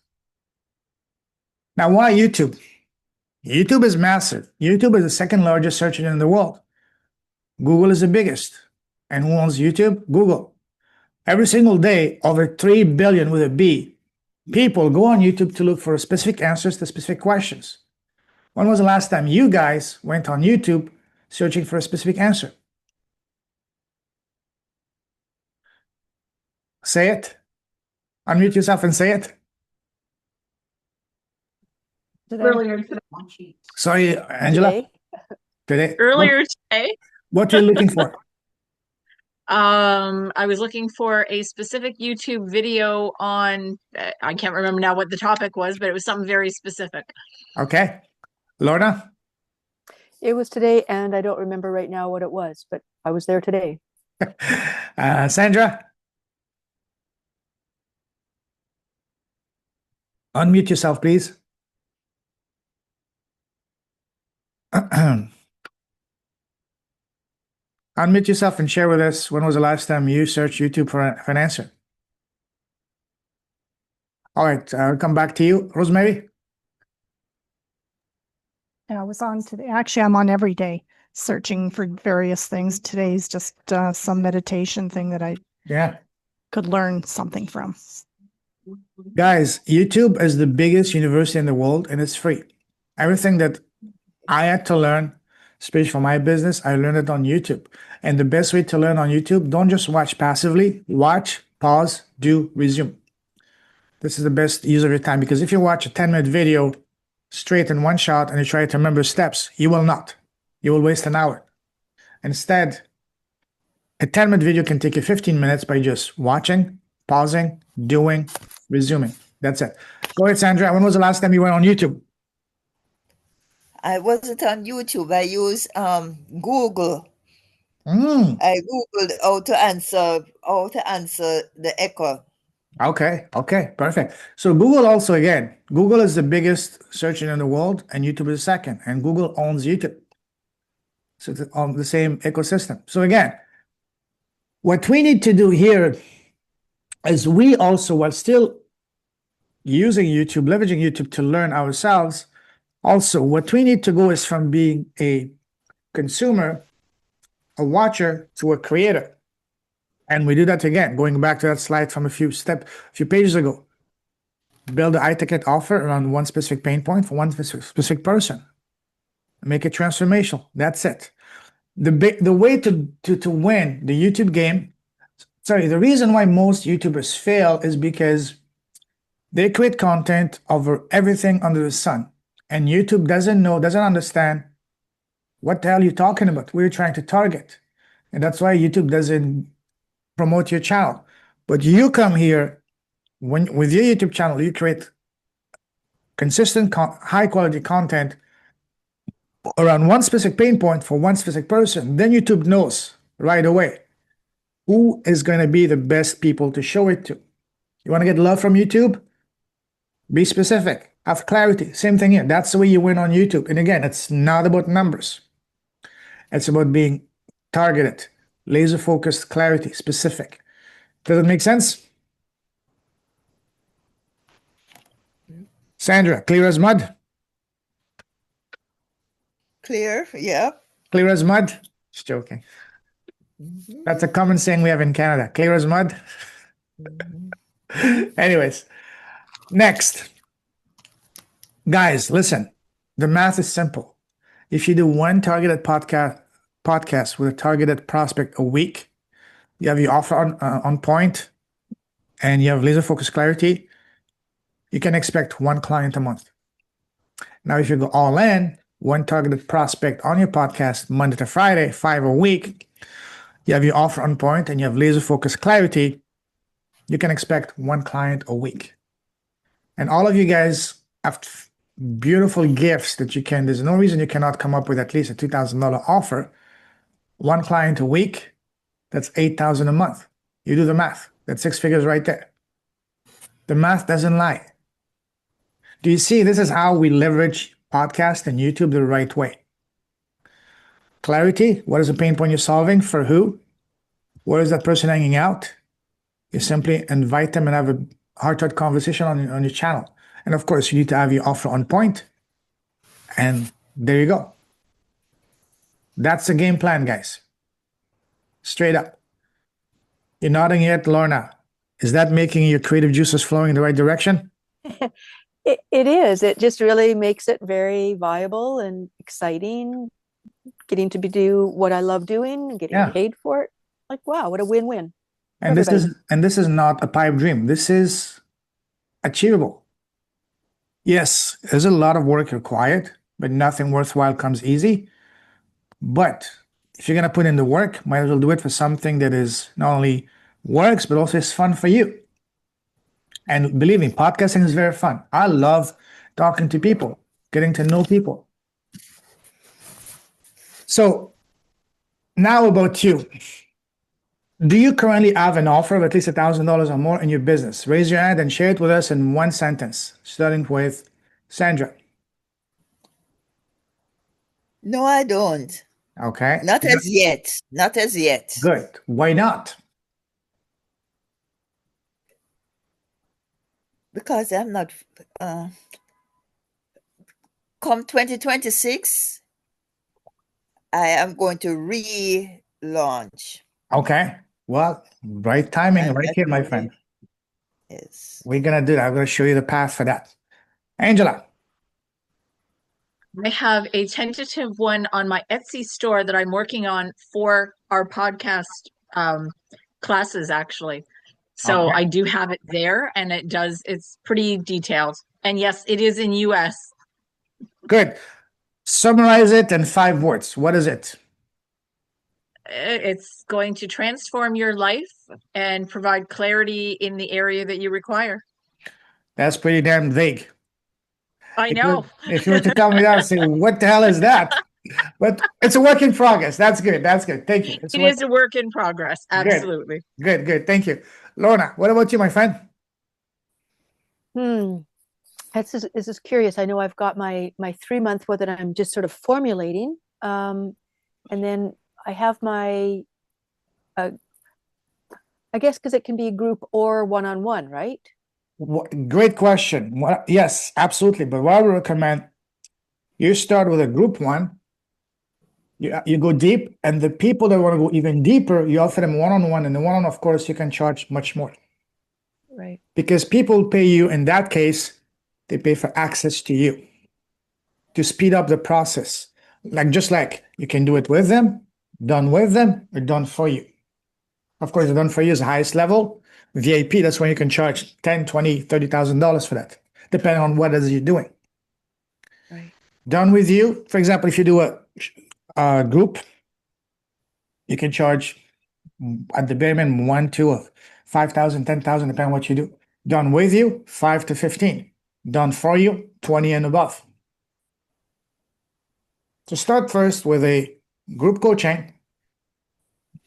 Now, why YouTube? YouTube is massive. YouTube is the second largest search engine in the world. Google is the biggest. And who owns YouTube? Google. Every single day, over 3 billion with a B, people go on YouTube to look for specific answers to specific questions. When was the last time you guys went on YouTube searching for a specific answer? Say it. Unmute yourself and say it. Today. Earlier today. Sorry, Angela. Today. Earlier today. What are you looking for? I was looking for a specific YouTube video on, I can't remember now what the topic was, but it was something very specific. Okay. Lorna? It was today, and I don't remember right now what it was, but I was there today. Sandra, unmute yourself, please. Unmute yourself and share with us when was the last time you searched YouTube for an answer. All right, I'll come back to you. Rosemary? Yeah, I was on today. Actually, I'm on every day searching for various things. Today's just some meditation thing that I Yeah. could learn something from. Guys, YouTube is the biggest university in the world and it's free. Everything that I had to learn, especially for my business, I learned it on YouTube. And the best way to learn on YouTube, don't just watch passively, watch, pause, do, resume. This is the best use of your time because if you watch a 10-minute video straight in one shot and you try to remember steps, you will not. You will waste an hour. Instead, a 10-minute video can take you 15 minutes by just watching, pausing, doing, resuming. That's it. Go ahead, Sandra. When was the last time you went on YouTube? I wasn't on YouTube. I used Google. Mm, I Googled how to answer the echo. okay, perfect. So Google also, again, Google is the biggest search engine in the world and YouTube is the second. And Google owns YouTube. So it's on the same ecosystem. So again, what we need to do here is we also, while still using YouTube, leveraging YouTube to learn ourselves, also what we need to go is from being a consumer, a watcher, to a creator. And we do that again, going back to that slide from a few pages ago. Build a high ticket offer around one specific pain point for one specific person. Make it transformational. That's it. The way to win the YouTube game. Sorry, the reason why most YouTubers fail is because they create content over everything under the sun. And YouTube doesn't understand what the hell you're talking about, who you're trying to target. And that's why YouTube doesn't promote your channel. But you come here, with your YouTube channel, you create consistent, high quality content around one specific pain point for one specific person. Then YouTube knows right away who is going to be the best people to show it to. You want to get love from YouTube? Be specific, have clarity. Same thing here. That's the way you win on YouTube. And again, it's not about numbers. It's about being targeted, laser focused, clarity, specific. Does it make sense? Sandra, clear as mud? Clear? Yeah. Clear as mud? Just joking. That's a common saying we have in Canada. Clear as mud? Anyways, next. Guys, listen. The math is simple. If you do one targeted podcast with a targeted prospect a week, you have your offer on point, and you have laser focused clarity, you can expect one client a month. Now, if you go all in, one targeted prospect on your podcast Monday to Friday, 5 a week, you have your offer on point and you have laser focused clarity, you can expect one client a week. And all of you guys have beautiful gifts that there's no reason you cannot come up with at least a $2,000 offer. One client a week, that's $8,000 a month. You do the math. That's 6 figures right there. The math doesn't lie. Do you see? This is how we leverage podcast and YouTube the right way. Clarity. What is the pain point you're solving? For who? Where is that person hanging out? You simply invite them and have a heart-to-heart conversation on your channel. And of course, you need to have your offer on point. And there you go. That's the game plan, guys. Straight up. You're nodding yet, Lorna. Is that making your creative juices flowing in the right direction? It is. It just really makes it very viable and exciting. Getting to do what I love doing and getting paid for it. Like, wow, what a win-win. And this is not a pipe dream. This is achievable. Yes, there's a lot of work required, but nothing worthwhile comes easy. But if you're going to put in the work, might as well do it for something that is not only works, but also is fun for you. And believe me, podcasting is very fun. I love talking to people, getting to know people. So Now about you. Do you currently have an offer of at least $1,000 or more in your business? Raise your hand and share it with us in one sentence, starting with Sandra. No, I don't. Okay. Not as yet. Not as yet. Good. Why not? Because I'm not. Come 2026, I am going to relaunch. Okay. Well, right timing, And right that's here, my really, friend. yes. We're gonna do that. I'm gonna show you the path for that. Angela. I have a tentative one on my Etsy store that I'm working on for our podcast classes, actually. So Okay. I do have it there, and it's pretty detailed. And yes, it is in US. Good. Summarize it in 5 words. What is it? It's going to transform your life and provide clarity in the area that you require. That's pretty damn vague. I know. If you were to tell me that, I'd say, what the hell is that? But it's a work in progress. That's good. That's good. Thank you. It is a work in progress. Good. Absolutely. Good. Thank you. Lorna, what about you, my friend? Hmm. This is curious. I know I've got my 3 month one that I'm just sort of formulating. And then I have my I guess because it can be group or one-on-one, right? Great question. Yes, absolutely. But what I would recommend, you start with a group one. You go deep, and the people that want to go even deeper, you offer them one-on-one, and the one-on, of course, you can charge much more Right. because people pay you. In that case, they pay for access to you to speed up the process. Just like you can do it with them, done with them, or done for you. Of course, the done for you is the highest level. VIP, that's when you can charge 10, 20, $30,000 for that, depending on what it is you're doing. Right. Done with you, for example, if you do a group, you can charge at the bare minimum 1, 2, or 5,000, 10,000, depending on what you do. Done with you, 5 to 15. Done for you, 20 and above. So start first with a group coaching,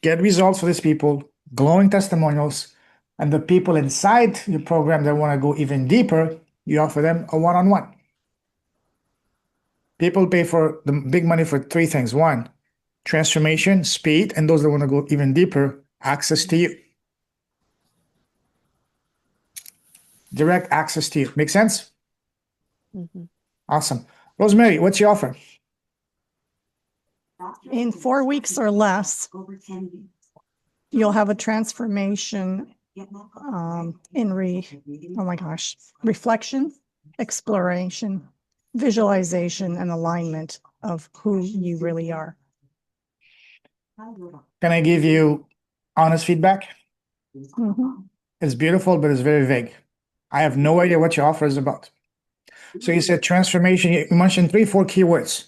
get results for these people, glowing testimonials, and the people inside your program that want to go even deeper, you offer them a one-on-one. People pay for the big money for 3 things. One, transformation, speed, and those that want to go even deeper, access to you. Direct access to you. Make sense? Mm-hmm. Awesome. Rosemary, what's your offer? In 4 weeks or less, you'll have a transformation reflection, exploration, visualization, and alignment of who you really are. Can I give you honest feedback? Mhm. It's beautiful, but it's very vague. I have no idea what your offer is about. So you said transformation. You mentioned 3, 4 keywords.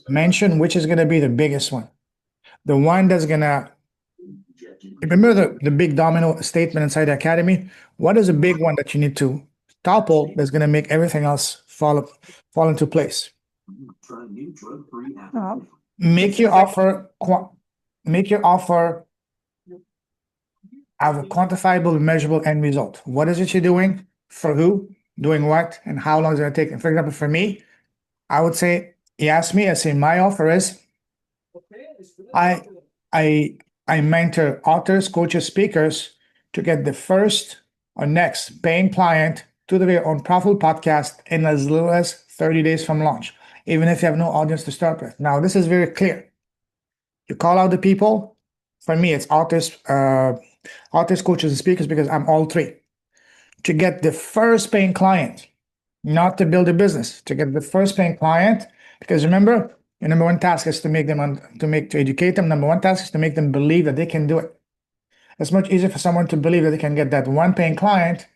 Mention which is going to be the biggest one. The one that's going to, remember the big domino statement inside the academy? What is a big one that you need to topple that's going to make everything else fall into place? Make your offer, have a quantifiable, measurable end result. What is it you're doing? For who? Doing what? And how long is it going to take? And for example, for me, I would say, he asked me, I say, my offer is, I mentor authors, coaches, speakers to get the first or next paying client to their own profitable podcast in as little as 30 days from launch, even if you have no audience to start with. Now, this is very clear. You call out the people. For me, it's authors, coaches, and speakers, because I'm all 3. To get the first paying client, not to build a business, to get the first paying client, because remember, your number one task is to educate them. Number one task is to make them believe that they can do it. It's much easier for someone to believe that they can get that one paying client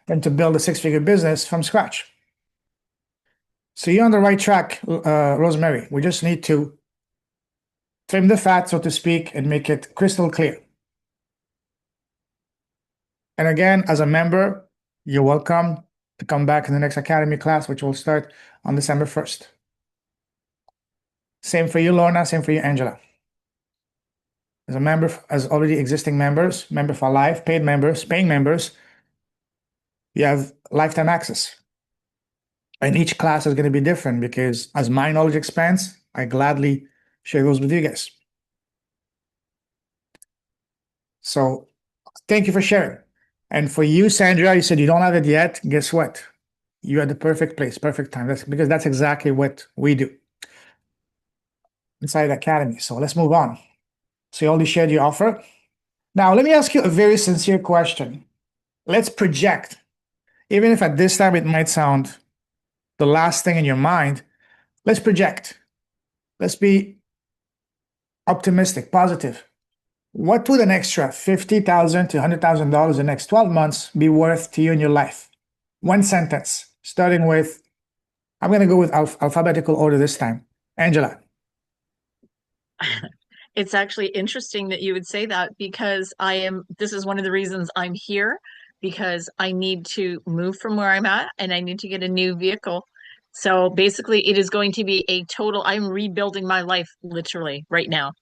than to build a 6-figure business from scratch. So you're on the right track, Rosemary. We just need to trim the fat, so to speak, and make it crystal clear. And again, as a member, you're welcome to come back in the next Academy class, which will start on December 1st. Same for you, Lorna. Same for you, Angela. as a member, as already existing members, member for life, paid members, paying members, you have lifetime access. And each class is going to be different because as my knowledge expands, I gladly share those with you guys. So thank you for sharing. And for you, Sandra, you said you don't have it yet. Guess what? You're at the perfect place, perfect time. That's because that's exactly what we do inside the academy. So let's move on. So you already shared your offer. Now, let me ask you a very sincere question. Let's project, even if at this time it might sound the last thing in your mind, let's project. Let's be optimistic, positive. What would an extra $50,000 to $100,000 in the next 12 months be worth to you in your life? One sentence, starting with, I'm going to go with alphabetical order this time. Angela. It's actually interesting that you would say that because this is one of the reasons I'm here, because I need to move from where I'm at and I need to get a new vehicle. So basically, it is going to be I'm rebuilding my life literally right now.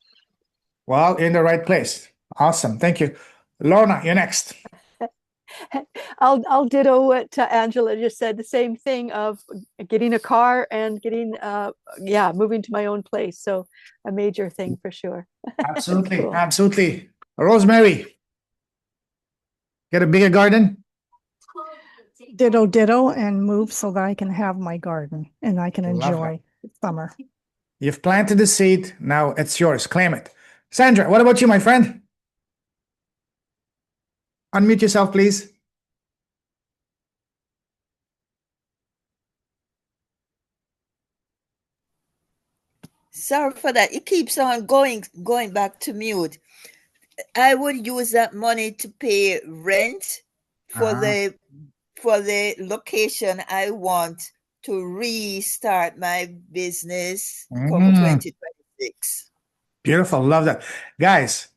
Well, you're in the right place. Awesome. Thank you. Lorna, you're next. I'll ditto what Angela just said. The same thing of getting a car and getting moving to my own place. So a major thing for sure. Absolutely. Cool. Absolutely. Rosemary, get a bigger garden? Ditto, and move so that I can have my garden and I can Love enjoy summer. You've planted the seed. Now it's yours. Claim it. Sandra, what about you, my friend? Unmute yourself, please. Sorry for that. It keeps on going back to mute. I would use that money to pay rent for the location I want to restart my business come 2026. Beautiful. Love that. Guys,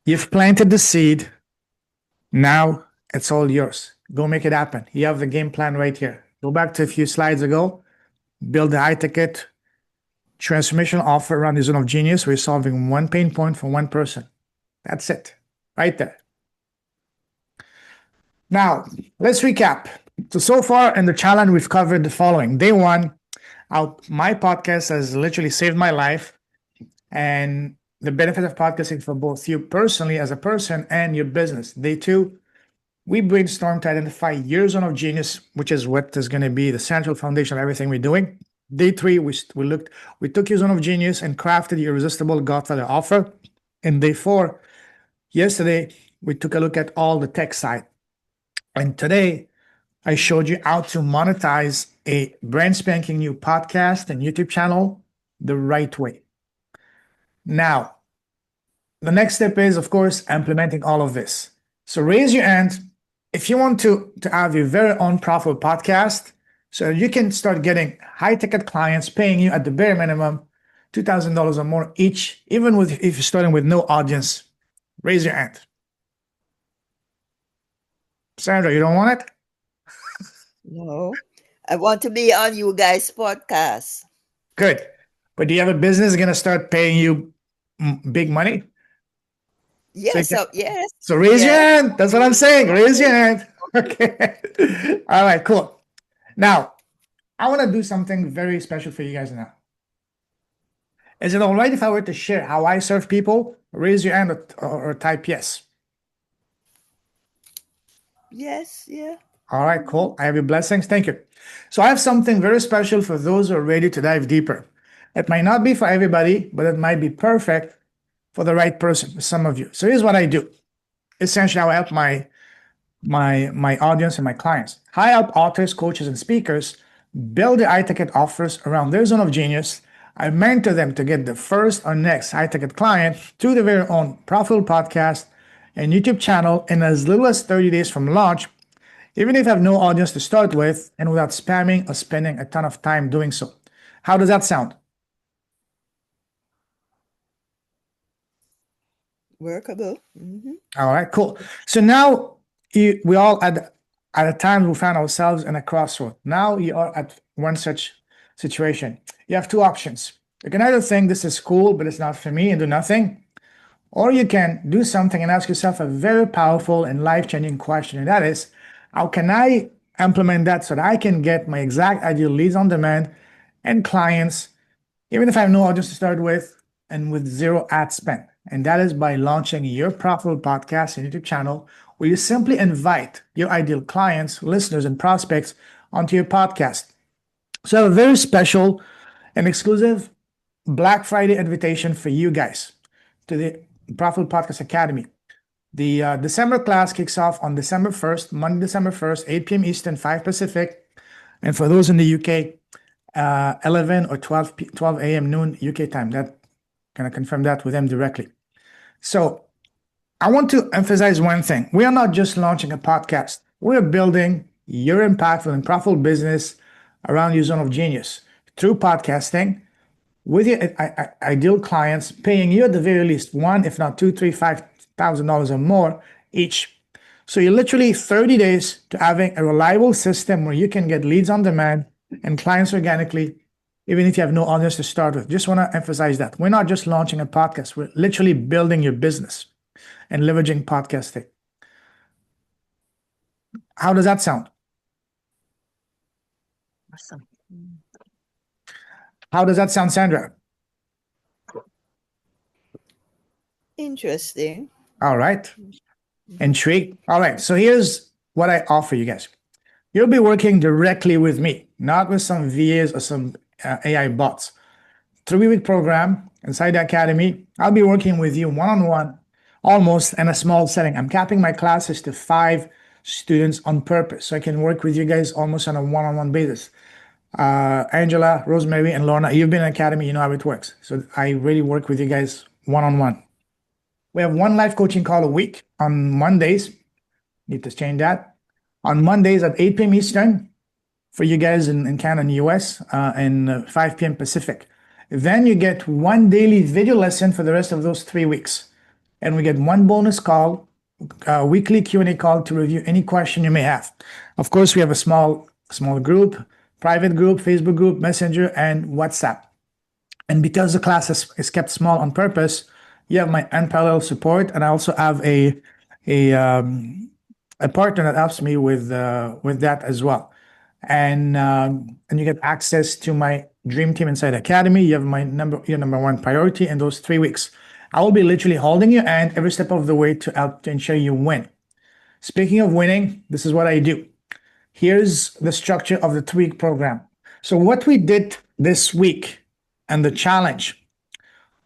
you've planted the seed. Now it's all yours. Go make it happen. You have the game plan right here. Go back to a few slides ago. Build the high ticket transformational offer around the zone of genius. We're solving one pain point for one person. That's it. Right there. Now, let's recap. So far in the challenge, we've covered the following. Day one, my podcast has literally saved my life, and the benefit of podcasting for both you personally as a person and your business. Day two, we brainstormed to identify your zone of genius, which is what is going to be the central foundation of everything we're doing. Day three, we took your zone of genius and crafted your irresistible Godfather offer. And day four, yesterday, we took a look at all the tech side. And today, I showed you how to monetize a brand spanking new podcast and YouTube channel the right way. Now, the next step is, of course, implementing all of this. So raise your hand if you want to have your very own profitable podcast so you can start getting high ticket clients paying you at the bare minimum $2,000 or more each, even if you're starting with no audience. Raise your hand. Sandra, you don't want it? No, I want to be on you guys' podcast. Good. But do you have a business going to start paying you big money? Yes, So raise your hand. That's what I'm saying. Raise your hand. Okay. All right, cool. Now, I want to do something very special for you guys now. Is it all right if I were to share how I serve people? Raise your hand or type yes. Yes, yeah. All right, cool. I have your blessings. Thank you. So I have something very special for those who are ready to dive deeper. It might not be for everybody, but it might be perfect for the right person, for some of you. So here's what I do. Essentially, I help my audience and my clients. I help authors, coaches, and speakers build the high ticket offers around their zone of genius. I mentor them to get the first or next high ticket client to their very own profitable podcast and YouTube channel in as little as 30 days from launch, even if you have no audience to start with and without spamming or spending a ton of time doing so. How does that sound? Workable. All right, cool. So now we all at a time we found ourselves in a crossroad. Now you are at one such situation. You have two options. You can either think this is cool, but it's not for me and do nothing, Or you can do something and ask yourself a very powerful and life-changing question, and that is, how can I implement that so that I can get my exact ideal leads on demand and clients, even if I have no audience to start with, and with zero ad spend? And that is by launching your profitable podcast and YouTube channel, where you simply invite your ideal clients, listeners, and prospects onto your podcast. So I have a very special and exclusive Black Friday invitation for you guys to the Profitable Podcast Academy. The December class kicks off on December 1st, Monday, December 1st, 8 p.m. Eastern, 5 Pacific. And for those in the UK, 11 or 12 a.m. noon UK time. That Can I confirm that with them directly? So I want to emphasize one thing. We are not just launching a podcast. We're building your impactful and profitable business around your zone of genius through podcasting with your ideal clients, paying you at the very least one, if not two, three, $5,000 or more each. So you're literally 30 days to having a reliable system where you can get leads on demand and clients organically, even if you have no audience to start with. Just want to emphasize that. We're not just launching a podcast. We're literally building your business and leveraging podcasting. How does that sound? Awesome. How does that sound, Sandra? Interesting. All right. Intrigued. All right. So here's what I offer you guys. You'll be working directly with me, not with some VAs or some AI bots. 3-week program inside the academy. I'll be working with you one-on-one, almost in a small setting. I'm capping my classes to 5 students on purpose, so I can work with you guys almost on a one-on-one basis. Angela, Rosemary, and Lorna, you've been in academy, you know how it works. So I really work with you guys one-on-one. We have one live coaching call a week on Mondays. Need to change that. On Mondays at 8 p.m. Eastern for you guys in Canada and US, and 5 p.m. Pacific. Then you get one daily video lesson for the rest of those 3 weeks. And we get one bonus call, weekly Q&A call to review any question you may have. Of course, we have a small group, private group, Facebook group, Messenger, and WhatsApp. And because the class is kept small on purpose, you have my unparalleled support, and I also have a partner that helps me with that as well. And you get access to my dream team inside Academy. You have your number one priority in those 3 weeks. I will be literally holding your hand every step of the way to help to ensure you win. Speaking of winning, this is what I do. Here's the structure of the 3-week program. So what we did this week and the challenge,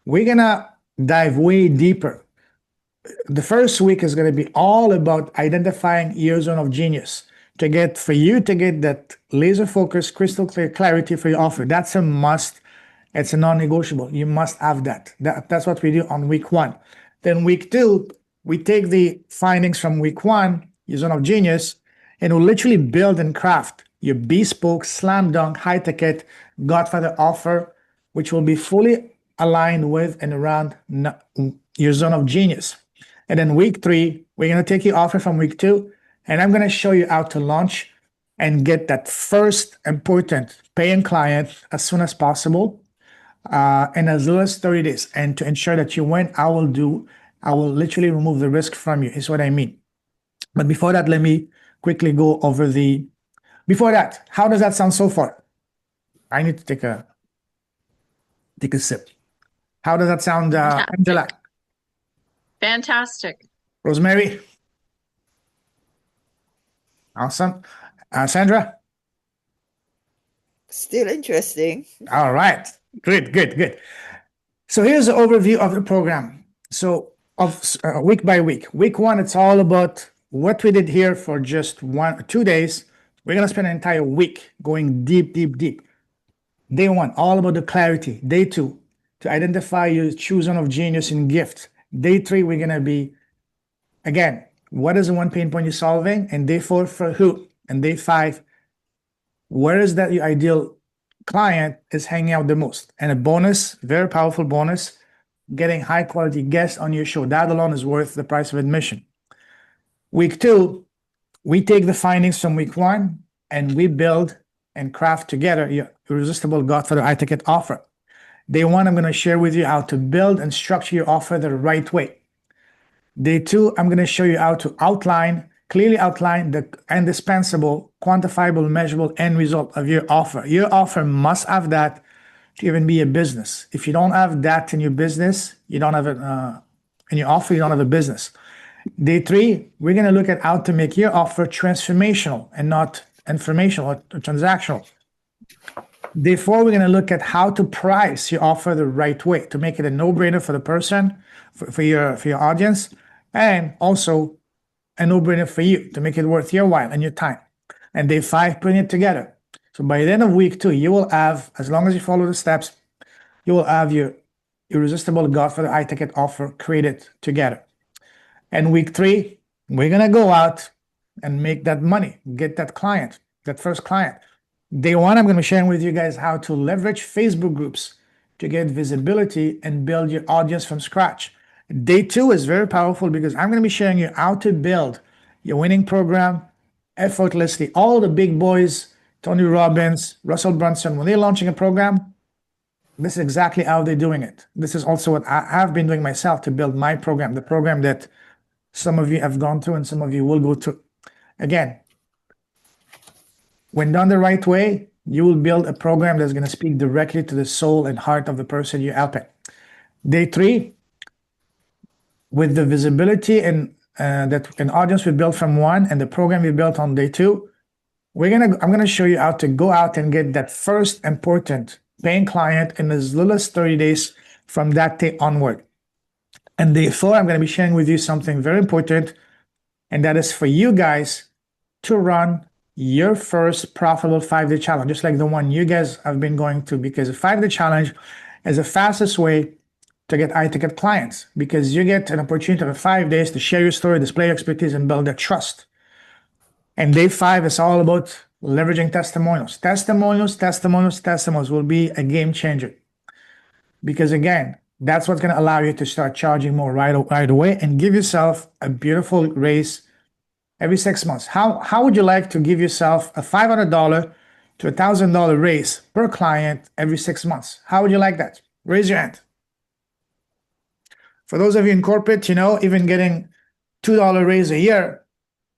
we're gonna dive way deeper. The first week is going to be all about identifying your zone of genius for you to get that laser focus, crystal clear clarity for your offer. That's a must. It's a non-negotiable. You must have that. That's what we do on week 1. Then week 2, we take the findings from week 1, your zone of genius, and we'll literally build and craft your bespoke, slam dunk, high ticket Godfather offer, which will be fully aligned with and around your zone of genius. And then week 3, we're going to take your offer from week 2, and I'm going to show you how to launch and get that first important paying client as soon as possible, in as little as 30 days. And to ensure that you win, I will literally remove the risk from you, is what I mean. But before that, let me quickly go over before that, how does that sound so far? I need to take a sip. How does that sound, Angela? Fantastic. Rosemary? Awesome. Sandra? Still interesting. All right. Good. So here's the overview of the program. So week by week. Week 1, it's all about what we did here for just 2 days. We're going to spend an entire week going deep. Day 1, all about the clarity. Day 2, to identify your true zone of genius and gift. Day 3, we're going to be, again, what is the one pain point you're solving? And day 4, for who? And day 5, where is that your ideal client is hanging out the most? And a bonus, very powerful bonus, getting high quality guests on your show. That alone is worth the price of admission. Week 2, we take the findings from week 1 and we build and craft together your irresistible Godfather high ticket offer. Day one, I'm going to share with you how to build and structure your offer the right way. Day two, I'm going to show you how to clearly outline the indispensable, quantifiable, measurable end result of your offer. Your offer must have that to even be a business. If you don't have that in your business, you don't have it in your offer, you don't have a business. Day three, we're going to look at how to make your offer transformational and not informational or transactional. Day four, we're going to look at how to price your offer the right way to make it a no-brainer for the person, for your audience, and also a no-brainer for you to make it worth your while and your time. And day five, putting it together. So by the end of week two, you will have, as long as you follow the steps, you will have your irresistible Godfather high ticket offer created together. And week three, we're gonna go out and make that money, get that client, that first client. Day one, I'm gonna be sharing with you guys how to leverage Facebook groups to get visibility and build your audience from scratch. Day two is very powerful because I'm gonna be sharing you how to build your winning program effortlessly. All the big boys, Tony Robbins, Russell Brunson, when they're launching a program, this is exactly how they're doing it. This is also what I have been doing myself to build my program, the program that some of you have gone through and some of you will go through. Again, when done the right way, you will build a program that's going to speak directly to the soul and heart of the person you're helping. Day three, with the visibility and that an audience we built from one and the program we built on day two, I'm gonna show you how to go out and get that first important paying client in as little as 30 days from that day onward. And day four, I'm gonna be sharing with you something very important, and that is for you guys to run your first profitable 5-day challenge, just like the one you guys have been going to, because a 5-day challenge is the fastest way to get high ticket clients, because you get an opportunity for 5 days to share your story, display your expertise, and build their trust. And day five is all about leveraging testimonials. Testimonials will be a game changer. Because again, that's what's going to allow you to start charging more right away and give yourself a beautiful raise every 6 months. How would you like to give yourself a $500 to $1,000 raise per client every 6 months? How would you like that? Raise your hand. For those of you in corporate, even getting $2 raise a year,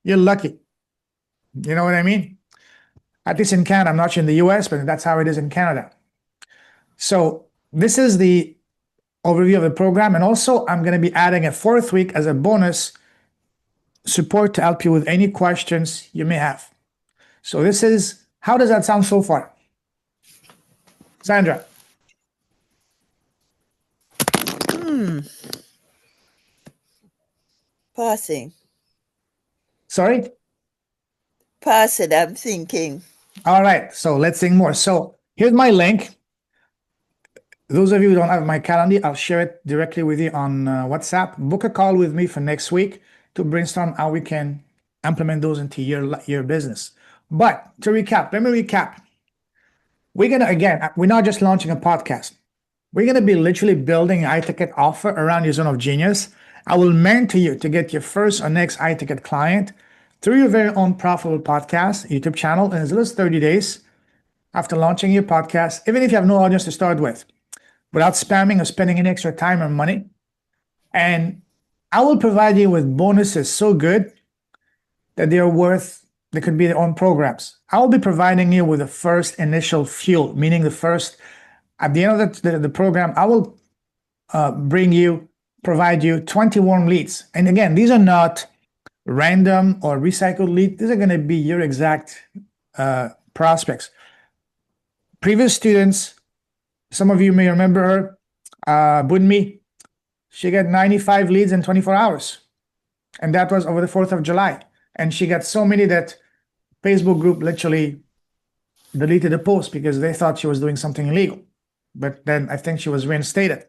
you're lucky. You know what I mean? At least in Canada, I'm not sure in the US, but that's how it is in Canada. So this is the overview of the program. And also I'm going to be adding a 4th week as a bonus support to help you with any questions you may have. So how does that sound so far? Sandra? Passing. Sorry? Pass it, I'm thinking. All right, so let's think more. So here's my link. Those of you who don't have my calendar, I'll share it directly with you on WhatsApp. Book a call with me for next week to brainstorm how we can implement those into your business. But to recap, let me recap. We're not just launching a podcast. We're going to be literally building a high ticket offer around your zone of genius. I will mentor you to get your first or next high ticket client through your very own profitable podcast, YouTube channel in as little as 30 days after launching your podcast, even if you have no audience to start with, without spamming or spending any extra time or money. And I will provide you with bonuses so good that they could be their own programs. I will be providing you with the first initial fuel, meaning at the end of the program, I will provide you 20 warm leads. And again, these are not random or recycled leads. These are going to be your exact prospects. Previous students, some of you may remember her, Bunmi. She got 95 leads in 24 hours. And that was over the 4th of July. And she got so many that Facebook group literally deleted the post because they thought she was doing something illegal. But then I think she was reinstated.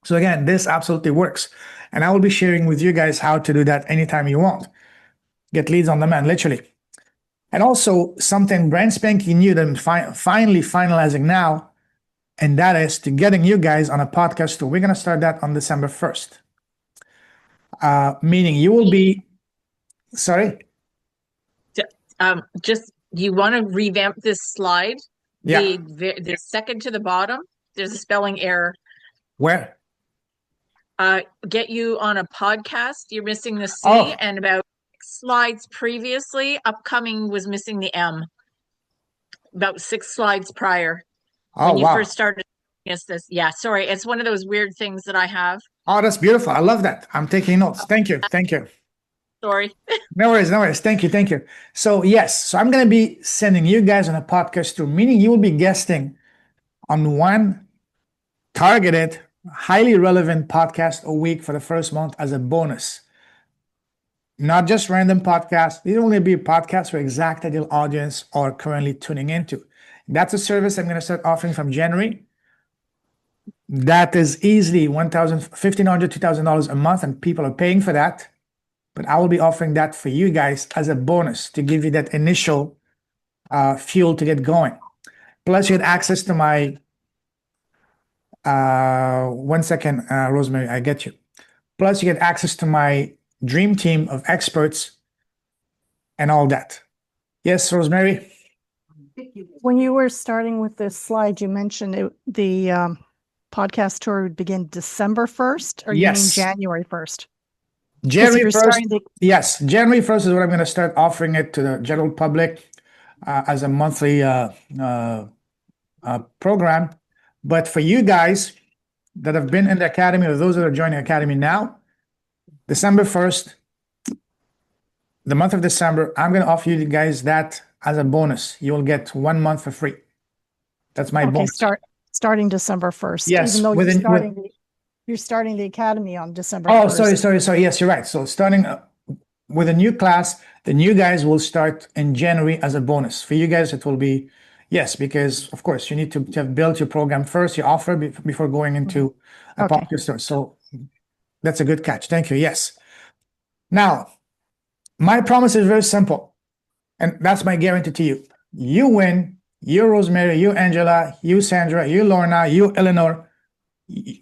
So again, this absolutely works. And I will be sharing with you guys how to do that anytime you want. Get leads on demand, literally. And also something brand spanking new that I'm finally finalizing now, and that is to getting you guys on a podcast too. We're going to start that on December 1st. Meaning you will be, sorry? Just, you want to revamp this slide? Yeah. The second to the bottom? There's a spelling error. Where? Get you on a podcast. You're missing the C, Oh. and about 6 slides previously, upcoming was missing the M. About 6 slides prior. Oh, When you wow. first started, yes, this. Yeah, sorry. It's one of those weird things that I have. Oh, that's beautiful. I love that. I'm taking notes. Thank you. Thank you. Sorry. No worries, no worries. Thank you, thank you. So yes, so I'm gonna be sending you guys on a podcast too, meaning you will be guesting on one targeted, highly relevant podcast a week for the first month as a bonus. Not just random podcasts. These are only be podcasts for exact ideal audience are currently tuning into. That's a service I'm gonna start offering from January. That is easily $1,000, $1,500, $2,000 a month, and people are paying for that. But I will be offering that for you guys as a bonus to give you that initial fuel to get going. Plus, you get access to my 1 second, Rosemary, I get you. Plus, you get access to my dream team of experts and all that. Yes, Rosemary? When you were starting with this slide, you mentioned the podcast tour would begin December 1st, or you mean Yes. January 1st? January you're 1st. starting the- Yes, January 1st is when I'm going to start offering it to the general public as a monthly program. But for you guys that have been in the academy, or those that are joining the academy now, December 1st, the month of December, I'm going to offer you guys that as a bonus. You'll get 1 month for free. That's my Okay, bonus. starting December 1st. Yes, Even though within- you're starting the academy on December Oh, 1st. sorry. Yes, you're right. So starting with a new class, the new guys will start in January as a bonus. For you guys, it will be, yes, because of course you need to have built your program first, your offer before going into a Okay. podcast store. So that's a good catch. Thank you. Yes. Now, my promise is very simple, and that's my guarantee to you. You win. You, Rosemary, you, Angela, you, Sandra, you, Lorna, you, Eleanor.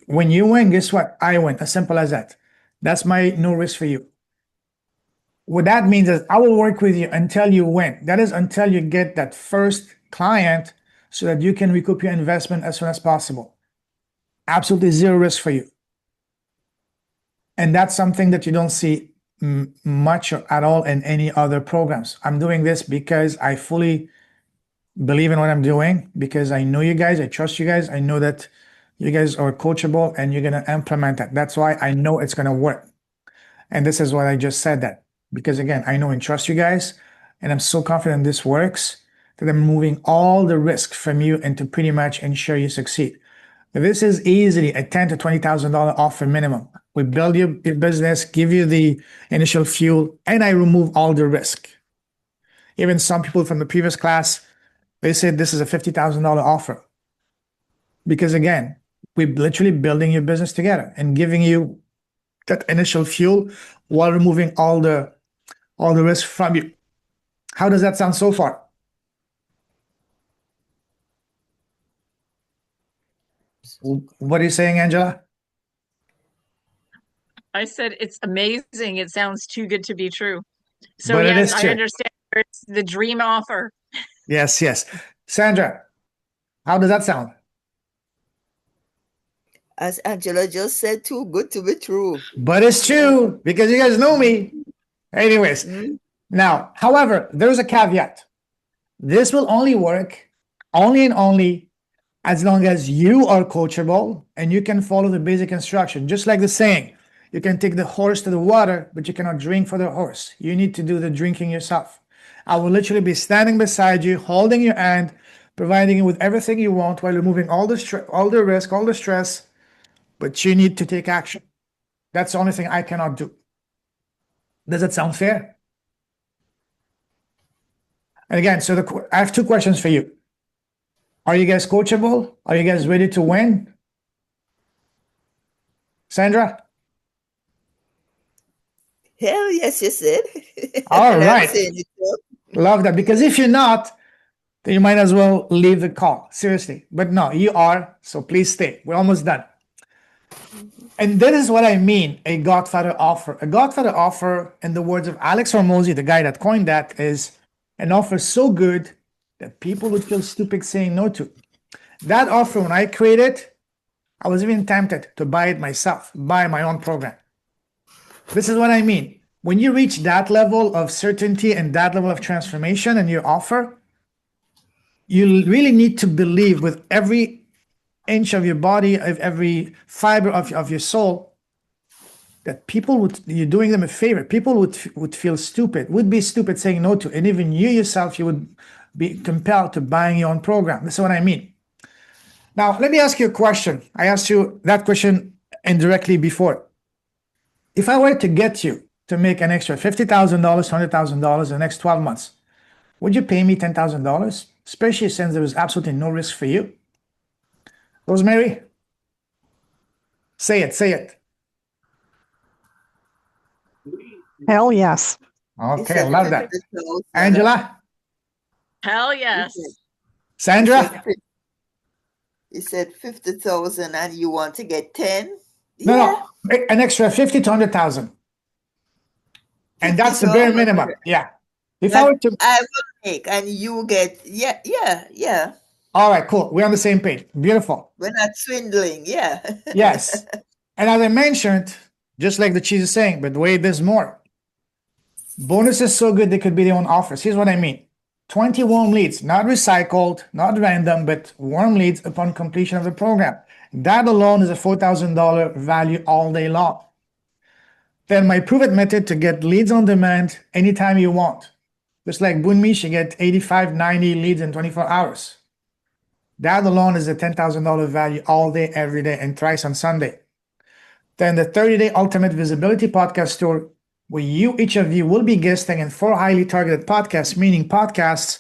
When you win, guess what? I win. As simple as that. That's my no risk for you. What that means is I will work with you until you win. That is until you get that first client so that you can recoup your investment as soon as possible. Absolutely zero risk for you. And that's something that you don't see much or at all in any other programs. I'm doing this because I fully believe in what I'm doing, because I know you guys, I trust you guys, I know that you guys are coachable and you're going to implement that. That's why I know it's going to work. And this is what I just said, that because again, I know and trust you guys, and I'm so confident this works that I'm moving all the risk from you and to pretty much ensure you succeed. This is easily a $10,000 to $20,000 offer minimum. We build your business, give you the initial fuel, and I remove all the risk. Even some people from the previous class, they said this is a $50,000 offer. Because again, we're literally building your business together and giving you that initial fuel while removing all the risk from you. How does that sound so far? What are you saying, Angela? I said it's amazing. It sounds too good to be true. So But it yes, is I true. understand. It's the dream offer. Yes, yes. Sandra, how does that sound? As Angela just said, too good to be true. But it's true because you guys know me. Anyways, now, however, there's a caveat. This will only work only and only as long as you are coachable and you can follow the basic instruction. Just like the saying, you can take the horse to the water, but you cannot drink for the horse. You need to do the drinking yourself. I will literally be standing beside you, holding your hand, providing you with everything you want while removing all the risk, all the stress, but you need to take action. That's the only thing I cannot do. Does that sound fair? And again, so I have two questions for you. Are you guys coachable? Are you guys ready to win? Sandra? Hell yes, you said. All And I'm right. saying it too. Love that. Because if you're not, then you might as well leave the call. Seriously. But no, you are. So please stay. We're almost done. And this is what I mean, a Godfather offer. A Godfather offer, in the words of Alex Hormozy, the guy that coined that, is an offer so good that people would feel stupid saying no to. That offer, when I created, I was even tempted to buy it myself, buy my own program. This is what I mean. When you reach that level of certainty and that level of transformation in your offer, you really need to believe with every inch of your body, of every fiber of your soul, that people would, you're doing them a favor. People would feel stupid, would be stupid saying no to, and even you yourself, you would be compelled to buying your own program. This is what I mean. Now, let me ask you a question. I asked you that question indirectly before. If I were to get you to make an extra $50,000, $100,000 in the next 12 months, would you pay me $10,000? Especially since there was absolutely no risk for you. Rosemary? Say it, say it. Hell yes. He Okay, I said love that. 50,000. Angela? Hell yes. He Sandra? said, fif- he said 50,000 and you want to get 10? No, Yeah. no, an extra 50 to 100,000. And 50 that's the to bare 100. minimum. Yeah. If I That were to, I will make and you get, yeah. all right, cool. We're on the same page. Beautiful. We're not swindling, yeah. Yes. And as I mentioned, just like the cheese is saying, but wait, there's more. Bonus is so good they could be their own offers. Here's what I mean. 20 warm leads, not recycled, not random, but warm leads upon completion of the program. That alone is a $4,000 value all day long. Then my prove it method to get leads on demand anytime you want. Just like Boonmish, you get 85, 90 leads in 24 hours. That alone is a $10,000 value all day, every day, and thrice on Sunday. Then the 30-day ultimate visibility podcast tour, where each of you will be guesting in 4 highly targeted podcasts, meaning podcasts.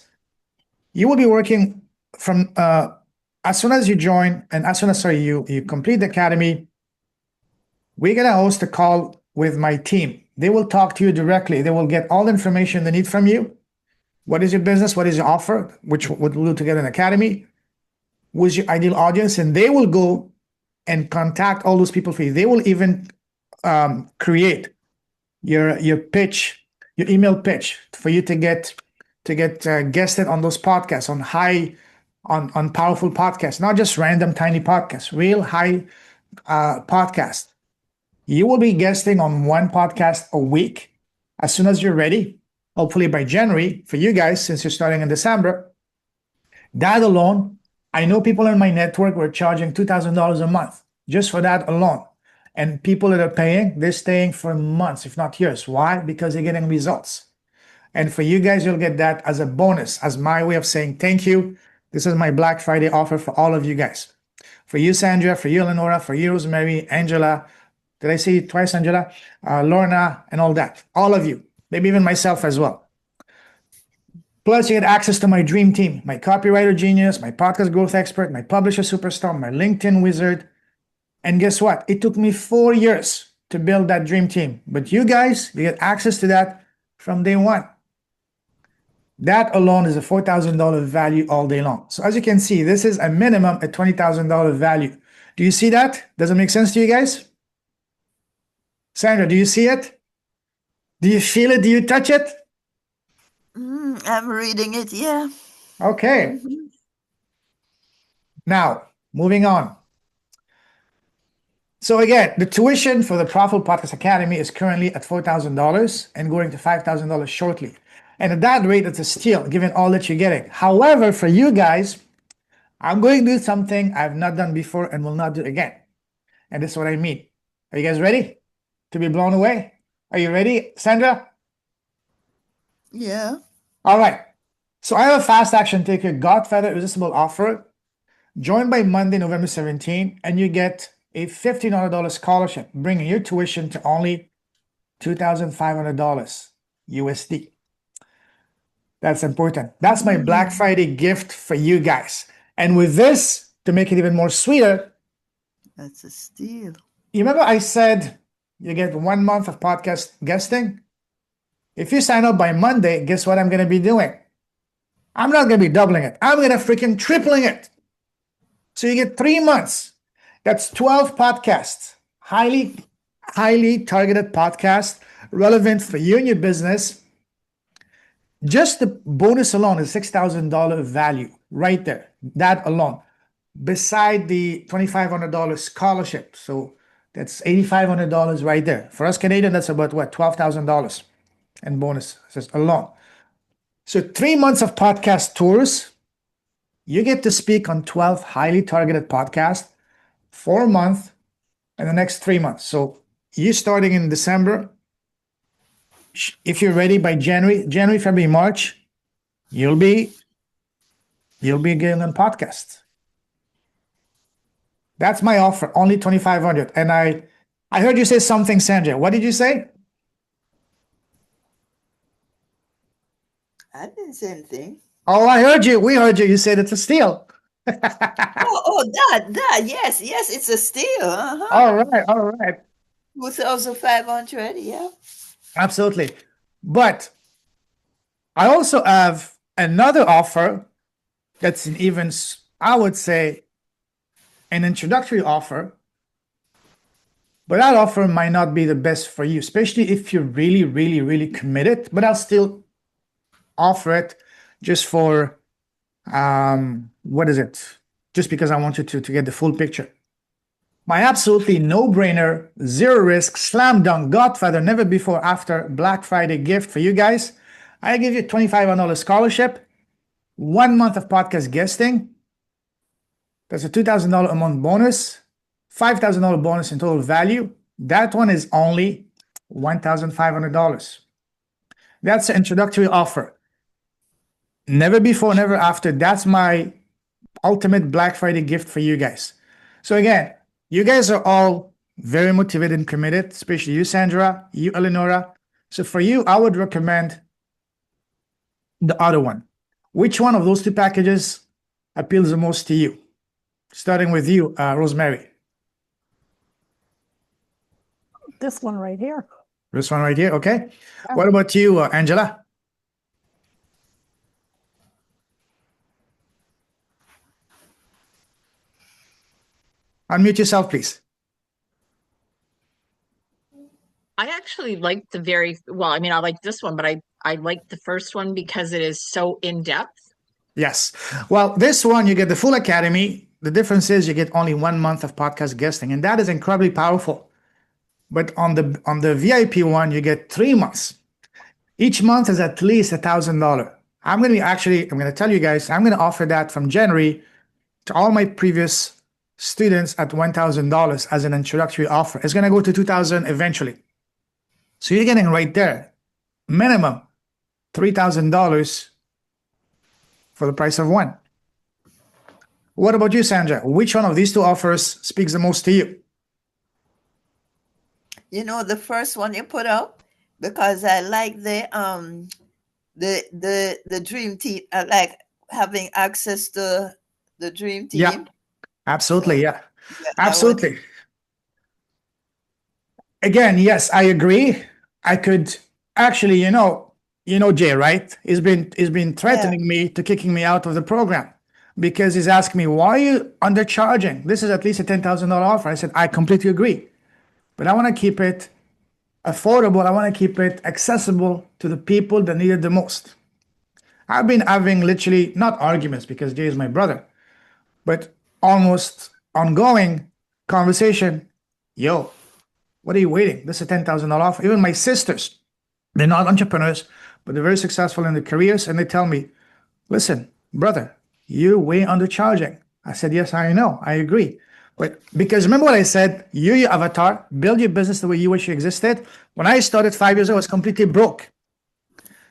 You will be working from as soon as you join and as soon as you complete the academy. We're gonna host a call with my team. They will talk to you directly. They will get all the information they need from you. What is your business? What is your offer? Which would do to get an academy? Who's your ideal audience? And they will go and contact all those people for you. They will even create your pitch, your email pitch for you to get guested on those podcasts, on powerful podcasts, not just random tiny podcasts, real high podcasts. You will be guesting on one podcast a week as soon as you're ready, hopefully by January for you guys, since you're starting in December. That alone, I know people in my network were charging $2,000 a month just for that alone. And people that are paying, they're staying for months, if not years. Why? Because they're getting results. And for you guys, you'll get that as a bonus, as my way of saying thank you. This is my Black Friday offer for all of you guys. For you, Sandra, for you, Lenora, for you, Rosemary, Angela. Did I say it twice, Angela? Lorna, and all that. All of you. Maybe even myself as well. Plus, you get access to my dream team, my copywriter genius, my podcast growth expert, my publisher superstar, my LinkedIn wizard. And guess what? It took me 4 years to build that dream team. But you guys, you get access to that from day one. That alone is a $4,000 value all day long. So as you can see, this is a minimum a $20,000 value. Do you see that? Does it make sense to you guys? Sandra, do you see it? Do you feel it? Do you touch it? I'm reading it, yeah. Okay. Now, moving on. So again, the tuition for the Profitable Podcast Academy is currently at $4,000 and going to $5,000 shortly. And at that rate, it's a steal, given all that you're getting. However, for you guys, I'm going to do something I've not done before and will not do again. And this is what I mean. Are you guys ready to be blown away? Are you ready, Sandra? Yeah. All right. So I have a fast action taker, Godfather Irresistible offer. Join by Monday, November 17, and you get a $1,500 scholarship, bringing your tuition to only $2,500 USD. That's important. That's my Black Friday gift for you guys. And with this, to make it even more sweeter, That's a steal. you remember I said you get 1 month of podcast guesting? If you sign up by Monday, guess what I'm going to be doing? I'm not going to be doubling it. I'm going to freaking tripling it. So you get 3 months. That's 12 podcasts, highly targeted podcasts, relevant for you and your business. Just the bonus alone is $6,000 value right there. That alone. beside the $2,500 scholarship. So that's $8,500 right there. For us Canadian, that's about what, $12,000 in bonuses alone. So 3 months of podcast tours, you get to speak on 12 highly targeted podcasts for a month in the next 3 months. So you starting in December, if you're ready by January, February, March, you'll be getting on podcasts. That's my offer, only 2,500. And I heard you say something, Sandra. What did you say? I didn't say anything. Oh, I heard you. We heard you. You said it's a steal. That, yes, it's a steal. All right. 2,500, yeah. Absolutely. But I also have another offer that's an even, I would say, an introductory offer. But that offer might not be the best for you, especially if you're really, really, really committed. But I'll still offer it just for, what is it? Just because I want you to get the full picture. My absolutely no-brainer, zero risk, slam dunk, Godfather, never before, after Black Friday gift for you guys. I give you a $2,500 scholarship, 1 month of podcast guesting. That's a $2,000 a month bonus, $5,000 bonus in total value. That one is only $1,500. That's the introductory offer. Never before, never after. That's my ultimate Black Friday gift for you guys. So again, you guys are all very motivated and committed, especially you, Sandra, you, Eleonora. So for you, I would recommend the other one. Which one of those two packages appeals the most to you? Starting with you, Rosemary. This one right here. This one right here, okay. Yeah. What about you, Angela? Unmute yourself, please. I actually like I like this one, but I like the first one because it is so in-depth. Yes. Well, this one, you get the full academy. The difference is you get only 1 month of podcast guesting, and that is incredibly powerful. But on the VIP one, you get 3 months. Each month is at least $1,000. I'm going to tell you guys, I'm going to offer that from January to all my previous students at $1,000 as an introductory offer. It's going to go to $2,000 eventually. So you're getting right there, minimum $3,000 for the price of one. What about you, Sandra? Which one of these two offers speaks the most to you? You know, the first one you put up, because I like the dream team. I like having access to the dream team. Yeah, absolutely. So, Yeah, yeah, absolutely. Again, yes, I agree. I could actually, Jay, right? He's been threatening me to kicking me out of the program because he's asking me, why are you undercharging? This is at least a $10,000 offer. I said, I completely agree, but I want to keep it affordable. I want to keep it accessible to the people that need it the most. I've been having literally not arguments because Jay is my brother, but almost ongoing conversation. Yo, what are you waiting? This is a $10,000 offer. Even my sisters, they're not entrepreneurs, but they're very successful in their careers. And they tell me, listen, brother, you're way undercharging. I said, yes, I know. I agree. But because remember what I said, you're your avatar, build your business the way you wish you existed. When I started 5 years ago, I was completely broke.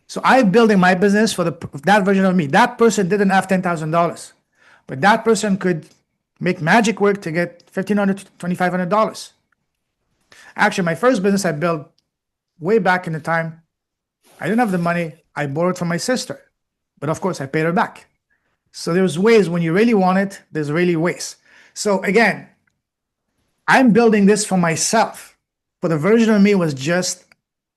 So I'm building my business for that version of me. That person didn't have $10,000, but that person could make magic work to get $1,500 to $2,500. Actually, my first business I built way back in the time, I didn't have the money. I borrowed from my sister, but of course I paid her back. So there's ways when you really want it, there's really ways. So again, I'm building this for myself. But the version of me was just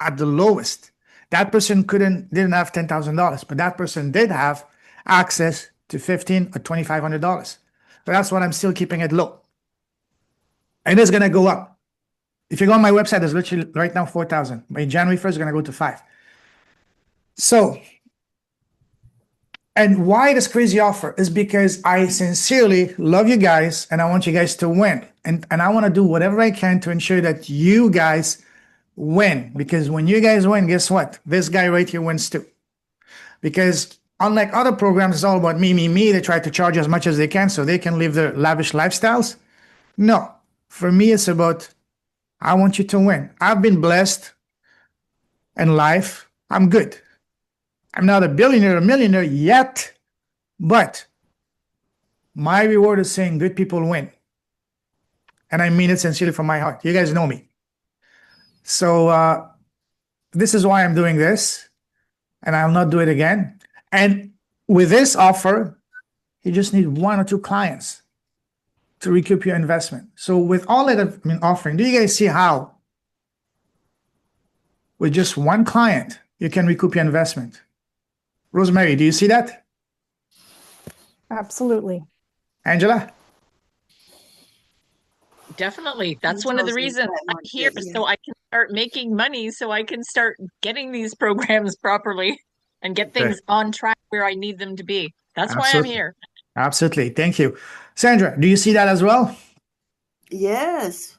at the lowest. That person didn't have $10,000, but that person did have access to $1,500 or $2,500. But that's what I'm still keeping it low. And it's gonna go up. If you go on my website, there's literally right now 4,000. By January 1st, it's gonna go to 5. So And why this crazy offer is because I sincerely love you guys and I want you guys to win. And I want to do whatever I can to ensure that you guys win. Because when you guys win, guess what? This guy right here wins too. Because unlike other programs, it's all about me, me, me. They try to charge as much as they can so they can live their lavish lifestyles. No, for me, it's about I want you to win. I've been blessed in life. I'm good. I'm not a billionaire or millionaire yet, but my reward is saying good people win. And I mean it sincerely from my heart. You guys know me. So this is why I'm doing this, and I'll not do it again. And with this offer, you just need 1 or 2 clients to recoup your investment. So with all that I've been offering, do you guys see how with just 1 client, you can recoup your investment? Rosemary, do you see that? Absolutely. Angela? Definitely. That's one of the reasons I'm here, so I can start making money, so I can start getting these programs properly and get things on track where I need them to be. That's why I'm Absolutely. here. Absolutely. Thank you. Sandra, do you see that as well? Yes.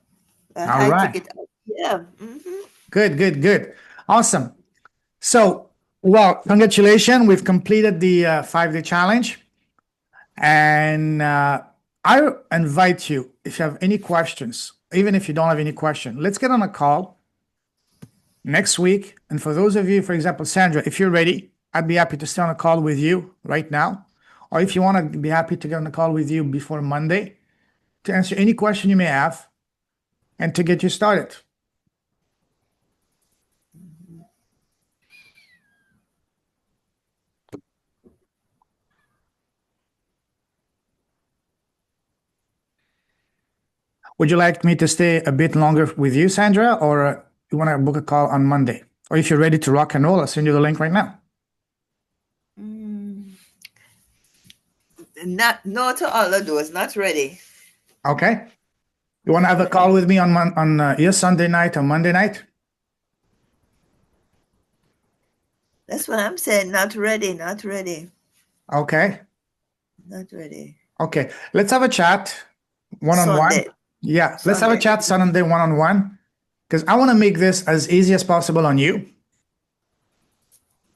All I right. took it. Yeah. Mm-hmm. Good, good, good. Awesome. So, well, congratulations. We've completed the 5-day challenge. And I invite you, if you have any questions, even if you don't have any question, let's get on a call next week. And for those of you, for example, Sandra, if you're ready, I'd be happy to stay on a call with you right now. Or if you want to be happy to get on a call with you before Monday to answer any question you may have and to get you started. Would you like me to stay a bit longer with you, Sandra, or you want to book a call on Monday? Or if you're ready to rock and roll, I'll send you the link right now. No to all of those. Not ready. Okay. You want to have a call with me on either Sunday night or Monday night? That's what I'm saying. Not ready. Not ready. Okay. Not ready. Okay. Let's have a chat one-on-one. Sunday. Yeah. Let's have a Sunday. chat Sunday one-on-one because I want to make this as easy as possible on you.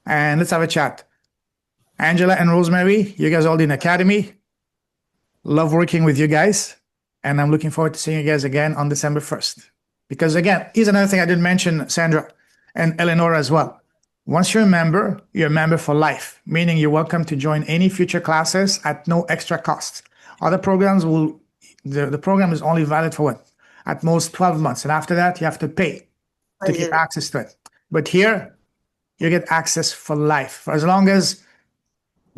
And let's have a chat. Angela and Rosemary, you guys all in academy. Love working with you guys. And I'm looking forward to seeing you guys again on December 1st. Because again, here's another thing I didn't mention, Sandra and Eleonora as well. Once you're a member for life, meaning you're welcome to join any future classes at no extra cost. Other programs the program is only valid for what? At most 12 months. And after that, you have to pay to keep access to it. But here, you get access for life. For as long as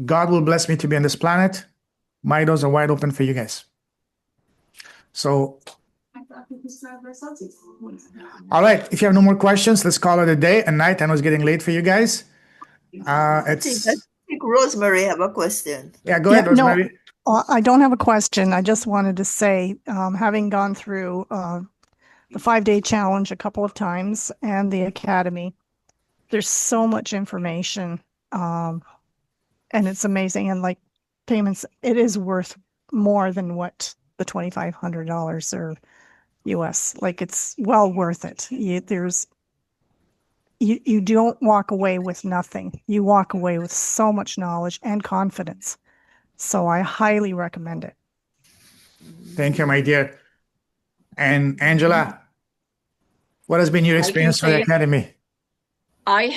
God will bless me to be on this planet, my doors are wide open for you guys. So, all right. If you have no more questions, let's call it a day and night. I know it's getting late for you guys. I think Rosemary have a question. Yeah, go ahead, Rosemary. No, I don't have a question. I just wanted to say, having gone through the 5-day challenge a couple of times and the academy, there's so much information, and it's amazing. And like payments, it is worth more than what the $2,500 or US. Like it's well worth it. You don't walk away with nothing. You walk away with so much knowledge and confidence. So I highly recommend it. Thank you, my dear. And Angela, what has been your experience with the academy? I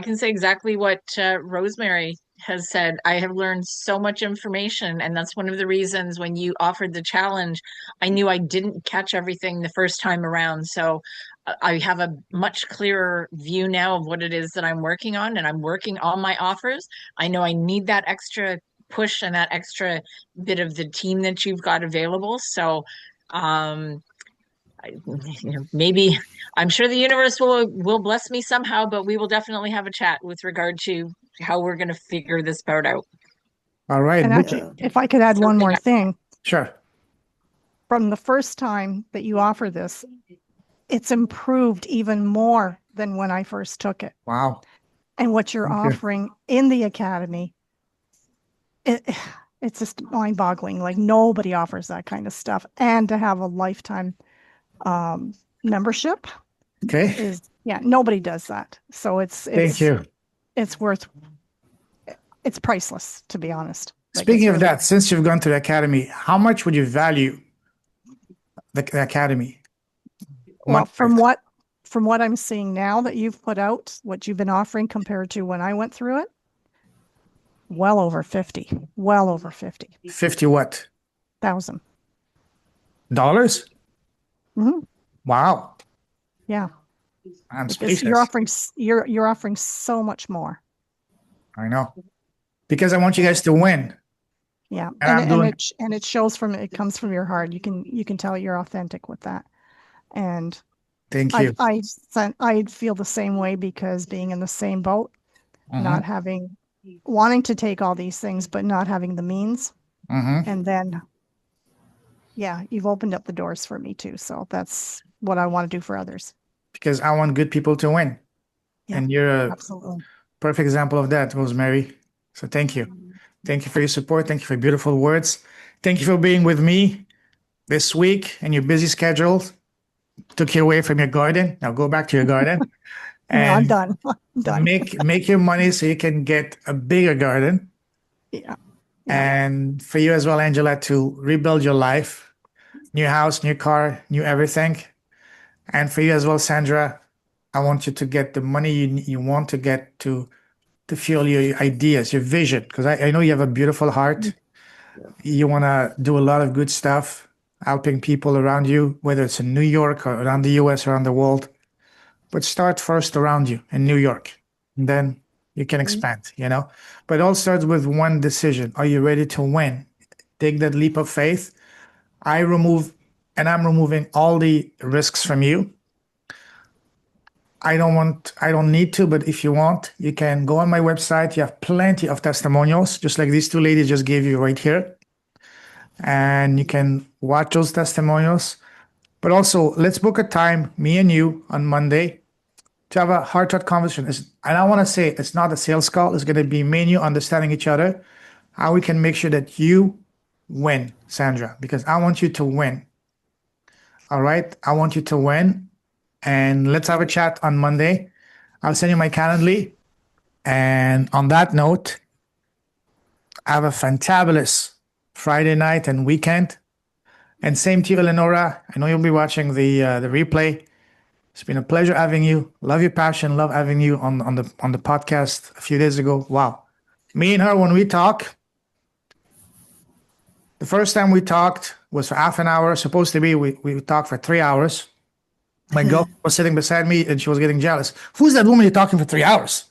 can say exactly what Rosemary has said. I have learned so much information, and that's one of the reasons when you offered the challenge, I knew I didn't catch everything the first time around. So I have a much clearer view now of what it is that I'm working on, and I'm working on my offers. I know I need that extra push and that extra bit of the team that you've got available. So maybe I'm sure the universe will bless me somehow, but we will definitely have a chat with regard to how we're going to figure this part out. All right. And if I could add one more thing. Sure. From the first time that you offer this, it's improved even more than when I first took it. Wow. and what you're Thank you. offering in the academy, it, it's just mind-boggling. Like nobody offers that kind of stuff, and to have a lifetime membership Okay. is, yeah, nobody does that. So Thank you. it's worth, it's priceless, to be honest. Like Speaking it's of really, that, since you've gone to the academy, how much would you value the academy? well, Monetize. from what I'm seeing now that you've put out, what you've been offering compared to when I went through it, well over 50, well over 50,000. 50 what? Dollars? Mhm. Wow. Yeah, I'm because you're speechless. offering you're offering so much more. I know. Because I want you guys to win. Yeah, And I'm doing, and it shows from, it comes from your heart. You can tell you're authentic with that. And thank you. I feel the same way, because being in the same boat, Mm-hmm. not having, wanting to take all these things but not having the means, Mm-hmm. and then yeah, you've opened up the doors for me too. So that's what I want to do for others. Because I want good people to win. Yeah, And you're a absolutely. perfect example of that, Rosemary. So thank you. Thank you for your support. Thank you for your beautiful words. Thank you for being with me this week and your busy schedule. Took you away from your garden. Now go back to your garden No, I'm and done. I'm done. make your money so you can get a bigger garden. Yeah. Yeah. And for you as well, Angela, to rebuild your life, new house, new car, new everything. And for you as well, Sandra, I want you to get the money you want to get to fuel your ideas, your vision, because I know you have a beautiful heart. You want to do a lot of good stuff, helping people around you, whether it's in New York or around the US, around the world. But start first around you in New York, and then you can expand, you know? But it all starts with one decision. Are you ready to win? Take that leap of faith. I'm removing all the risks from you. I don't need to, but if you want, you can go on my website. You have plenty of testimonials, just like these two ladies just gave you right here. And you can watch those testimonials. But also, let's book a time, me and you, on Monday to have a heart to heart conversation. And I want to say it's not a sales call. It's going to be me and you understanding each other, how we can make sure that you win, Sandra, because I want you to win. All right. I want you to win. And let's have a chat on Monday. I'll send you my Calendly. And on that note, have a fantabulous Friday night and weekend. And same to you, Eleonora. I know you'll be watching the replay. It's been a pleasure having you. Love your passion. Love having you on the podcast a few days ago. Wow, me and her when we talk. The first time we talked was for half an hour. Supposed to be we talked for 3 hours. My girlfriend was sitting beside me and she was getting jealous. Who's that woman you're talking for 3 hours?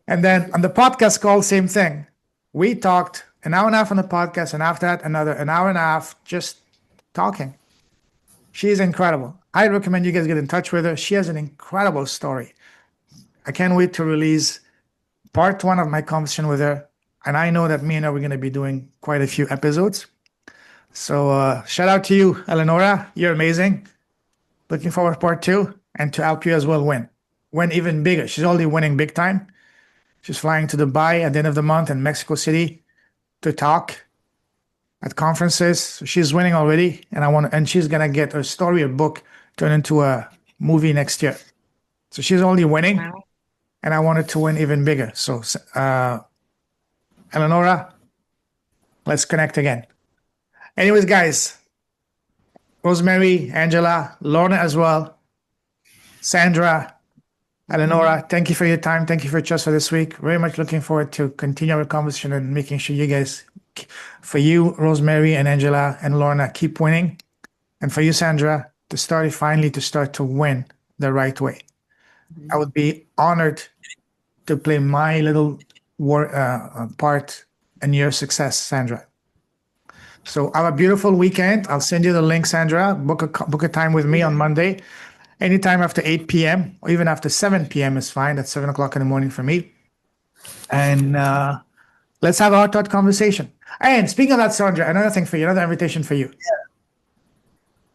And then on the podcast call, same thing. We talked an hour and a half on the podcast, and after that, another an hour and a half just talking. She's incredible. I recommend you guys get in touch with her. She has an incredible story. I can't wait to release part one of my conversation with her. And I know that me and her, we're going to be doing quite a few episodes. So shout out to you, Eleonora. You're amazing. Looking forward to part two and to help you as well win even bigger. She's already winning big time. She's flying to Dubai at the end of the month and Mexico City to talk at conferences. So she's winning already, and she's gonna get her story, a book, turned into a movie next year. So she's already winning, Wow. and I wanted to win even bigger. So, Eleonora, let's connect again. Anyways, guys, Rosemary, Angela, Lorna as well, Sandra, Eleonora, thank you for your time. Thank you for your trust for this week. Very much looking forward to continue our conversation and making sure you guys, for you, Rosemary and Angela and Lorna, keep winning. And for you, Sandra, to start to win the right way. I would be honored to play my little part in your success, Sandra. So have a beautiful weekend. I'll send you the link, Sandra. Book a time with me on Monday. Anytime after 8 p.m. or even after 7 p.m. is fine. That's 7 o'clock in the morning for me. And let's have a hot thought conversation. And speaking of that, Sandra, another thing for you, another invitation for you.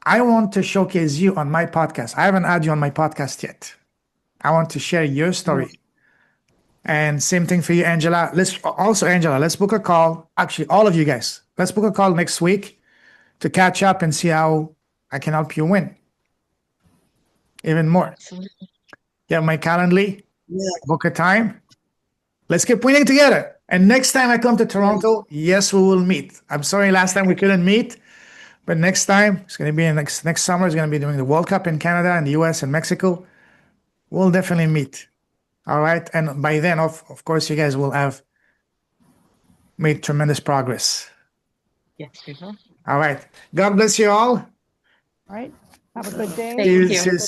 I want to showcase you on my podcast. I haven't had you on my podcast yet. I want to share your story. And same thing for you, Angela. Angela, let's book a call. Actually, all of you guys, let's book a call next week to catch up and see how I can help you win even more. Absolutely. Get my Calendly, Yeah. book a time. Let's keep winning together. And next time I come to Toronto, yes, we will meet. I'm sorry last time we couldn't meet, but next time it's going to be next summer. It's going to be doing the World Cup in Canada and the US and Mexico. We'll definitely meet. All right. And by then, of course, you guys will have made tremendous progress. Yes, we will. All right. God bless you all. All right. Have a good day. Thank you. See you soon.